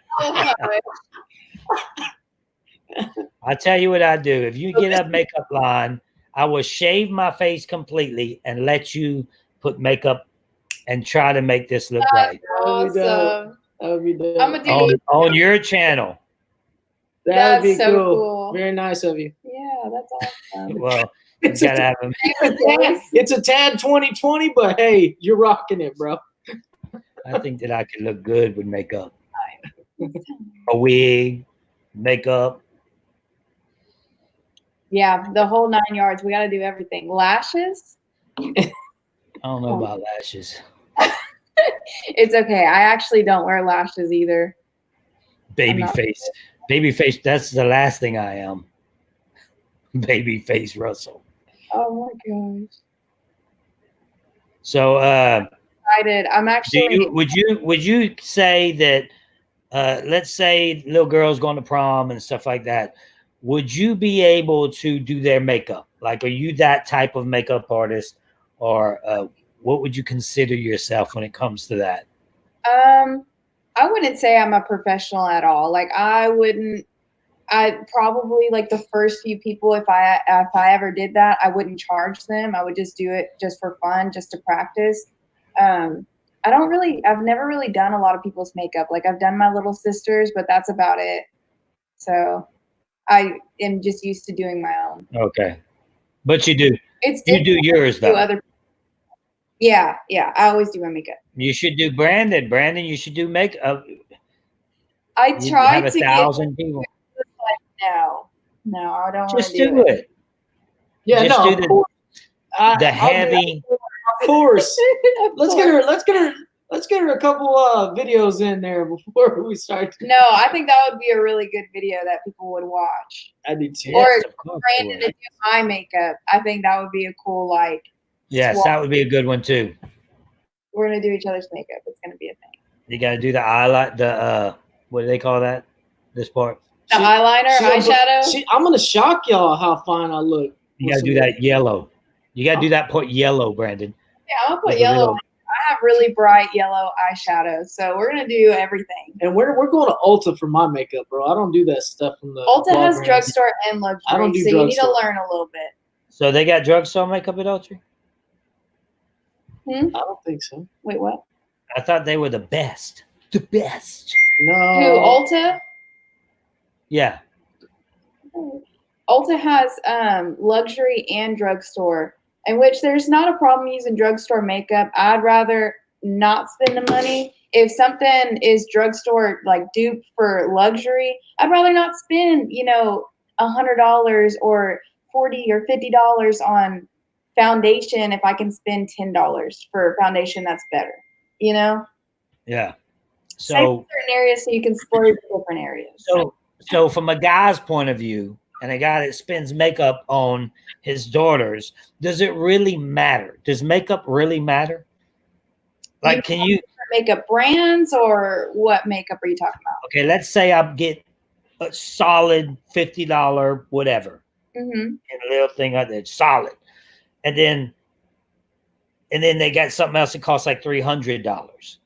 I'll tell you what I do. If you get a makeup line, I will shave my face completely and let you put makeup and try to make this look right. Awesome. That would be dope. I'm gonna do On your channel. That would be That's so cool. cool. Very nice of you. Yeah, that's awesome. Well, you It's gotta have them. It's a tad 2020, but hey, you're rocking it, bro. I think that I could look good with makeup. A wig, makeup. Yeah, the whole 9 yards. We got to do everything. Lashes. I don't know about lashes. It's okay. I actually don't wear lashes either. Baby face. Baby face. That's the last thing I am. Baby face Russell. Oh my gosh. So Excited. I'm actually. would you say that let's say little girls going to prom and stuff like that, would you be able to do their makeup? Like, are you that type of makeup artist, or what would you consider yourself when it comes to that? I wouldn't say I'm a professional at all. Like I probably like the first few people, if I ever did that, I wouldn't charge them. I would just do it just for fun, just to practice. I've never really done a lot of people's makeup. Like I've done my little sister's, but that's about it. So I am just used to doing my own. Okay. But you do do yours though. Yeah. I always do my makeup. You should do Brandon. Brandon, you should do makeup. I tried have to 1,000 people. No, I don't Just want to do it. Yeah, Just no, do of course. the heavy. Of course. Let's get her a couple videos in there before we start. No, I think that would be a really good video that people would watch. I do too. Or Yes, of course it Brandon would. to do my makeup. I think that would be a cool, like, Yes, that would be a good one too. we're gonna do each other's makeup. It's gonna be a thing. You got to do the eyeliner. The what do they call that? This part. The eyeliner, eyeshadow. I'm gonna shock y'all how fine I look. You got to do that yellow. You got to do that part yellow, Brandon. Yeah, I'm gonna put Like a yellow. little- I have really bright yellow eyeshadow, so we're gonna do everything. And we're going to Ulta for my makeup, bro. I don't do that stuff from the Ulta has Walgreens. drugstore and luxury, I don't do so you need to drugstore. learn a little bit. So they got drugstore makeup at Ultra? I don't think so. Wait, what? I thought they were the best. The best. Who? No. Ulta? Yeah. Ulta has luxury and drugstore, in which there's not a problem using drugstore makeup. I'd rather not spend the money. If something is drugstore like dupe for luxury, I'd rather not spend, $100 or $40 or $50 on foundation if I can spend $10 for foundation that's better. Yeah. Save So certain areas so you can splurge in different areas. so from a guy's point of view, and a guy that spends makeup on his daughters, does it really matter? Does makeup really matter? Like, can you? Makeup brands, or what makeup are you talking about? Okay, let's say I get a solid $50 whatever, Mm-hmm. and a little thing like that, solid, and then they got something else that costs like $300.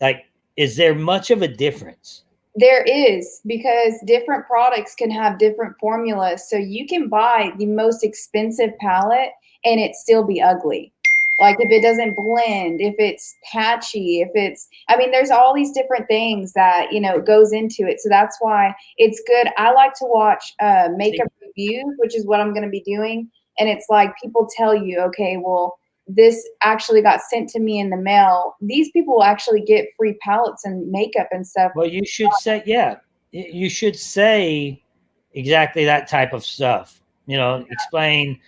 Like, is there much of a difference? There is, because different products can have different formulas. So you can buy the most expensive palette and it still be ugly. Like if it doesn't blend, if it's patchy, if it's, I mean, there's all these different things that, goes into it. So that's why it's good. I like to watch makeup reviews, which is what I'm going to be doing. And it's like people tell you, okay, well, this actually got sent to me in the mail. These people will actually get free palettes and makeup and stuff. Well, you should say, you should say exactly that type of stuff. Explain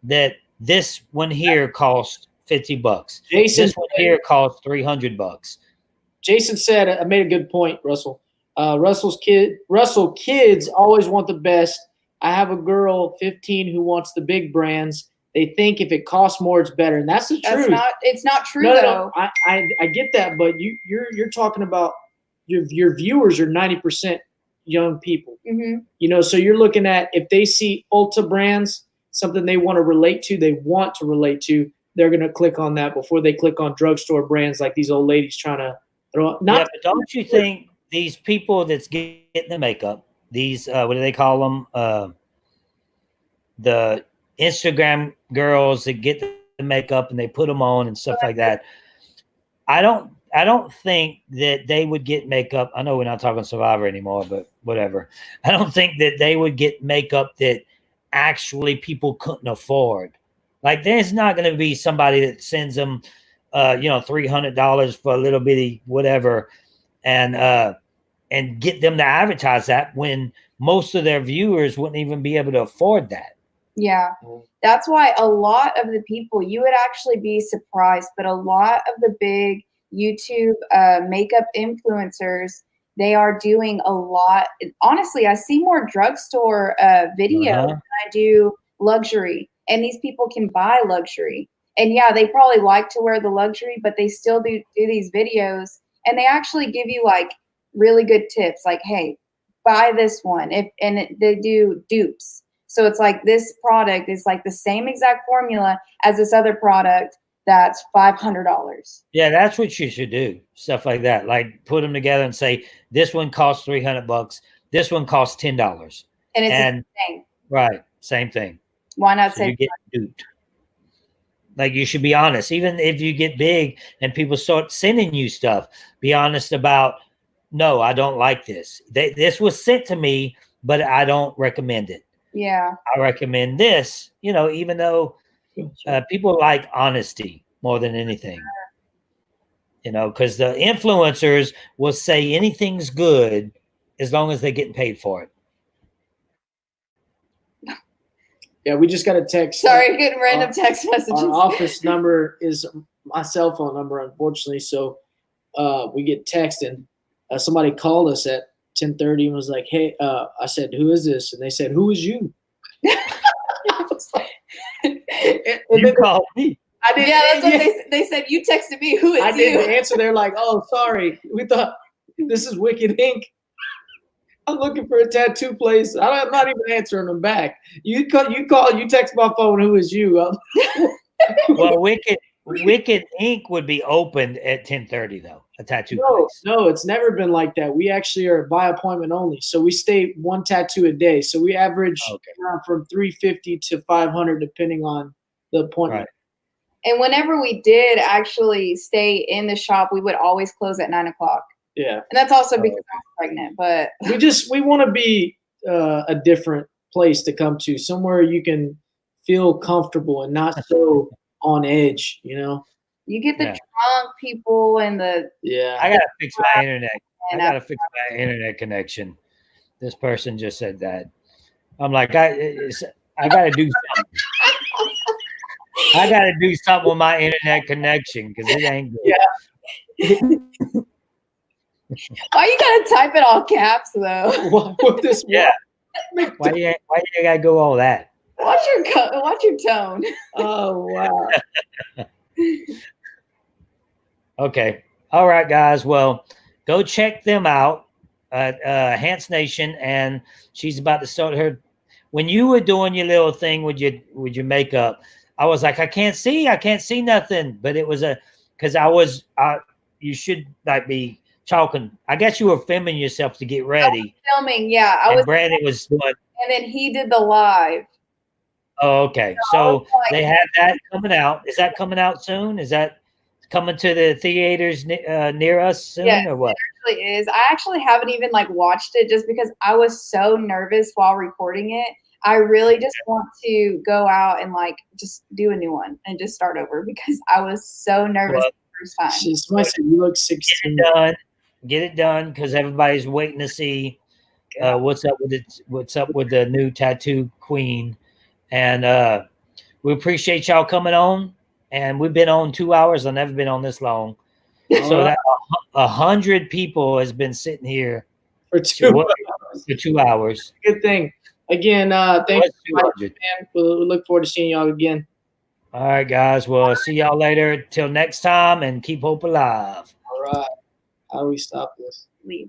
that this one here costs $50. Jason, this one here costs $300. Jason said, I made a good point, Russell. Russell kids always want the best. I have a girl, 15, who wants the big brands. They think if it costs more, it's better, and that's the truth. It's not true, no, though. I get that, but you're talking about your viewers are 90% young people. Mm-hmm. So you're looking at, if they see Ulta brands, something they want to relate to, they're going to click on that before they click on drugstore brands like these old ladies trying to throw. But don't you think these people that's getting the makeup, these what do they call them? The Instagram girls that get the makeup and they put them on and stuff like that. I don't think that they would get makeup. I know we're not talking Survivor anymore, but whatever. I don't think that they would get makeup that actually people couldn't afford. Like there's not going to be somebody that sends them, $300 for a little bitty whatever, and get them to advertise that when most of their viewers wouldn't even be able to afford that. Yeah, that's why a lot of the people, you would actually be surprised, but a lot of the big YouTube makeup influencers, they are doing a lot. Honestly, I see more drugstore videos than I do luxury, and these people can buy luxury. And yeah, they probably like to wear the luxury, but they still do these videos, and they actually give you like really good tips, like, hey, buy this one. They do dupes. So it's like this product is like the same exact formula as this other product that's $500. Yeah, that's what you should do. Stuff like that. Like put them together and say, this one costs $300. This one costs $10. And it's the same. Right. Same thing. Why not say you get duped? Like you should be honest. Even if you get big and people start sending you stuff, be honest about, no, I don't like this. This was sent to me, but I don't recommend it. Yeah. I recommend this, even though people like honesty more than anything, because the influencers will say anything's good as long as they're getting paid for it. Yeah, we just got a text. Sorry, getting random text messages. Our office number is my cell phone number, unfortunately. So we get text, and somebody called us at 10:30 and was like, hey, I said, who is this? And they said, who is you? You called me. I didn't. Yeah, that's what they said. You texted me. Who is you? I didn't answer. They're like, oh, sorry. We thought this is Wicked Ink. I'm looking for a tattoo place. I'm not even answering them back. You text my phone. Who is you? Well, Wicked Ink would be opened at 10:30 though. A tattoo place. No, it's never been like that. We actually are by appointment only. So we stay one tattoo a day. So we average from 350 to 500 depending on the appointment. Right. And whenever we did actually stay in the shop, we would always close at 9 o'clock. Yeah. And that's also because I was pregnant. But we want to be a different place to come to, somewhere you can feel comfortable and not so on edge, You get the drunk people and the I gotta fix my internet. I gotta fix my internet connection. This person just said that. I'm like, I gotta do something. I gotta do something with my internet connection because it ain't good. Yeah. Why you gotta type it all caps though? Why you gotta go all that? Watch your tone. Oh wow. Okay. All right, guys. Well, go check them out at Hance Nation, and she's about to start her. When you were doing your little thing with your makeup, I was like, I can't see nothing. But it was because you should like be talking. I guess you were filming yourself to get ready. Filming, yeah. I And was, Brandon was doing. and then he did the live. Oh, okay. So they have that coming out. Is that coming out soon? Is that coming to the theaters near us soon, Yes, or what? It really is. I actually haven't even like watched it just because I was so nervous while recording it. I really just want to go out and like just do a new one and just start over because I was so nervous Well, the first time. Somebody said you look 16. Get it done, because everybody's waiting to see what's up with it. What's up with the new tattoo queen, and we appreciate y'all coming on. And we've been on 2 hours. I've never been on this long. So that 100 people has been sitting here For 2 for 2 hours. Good thing. Again, thank What's you. 200? Man. We'll look forward to seeing y'all again. All right, guys. Well, see y'all later. Till next time, and keep hope alive. All right. How do we stop this?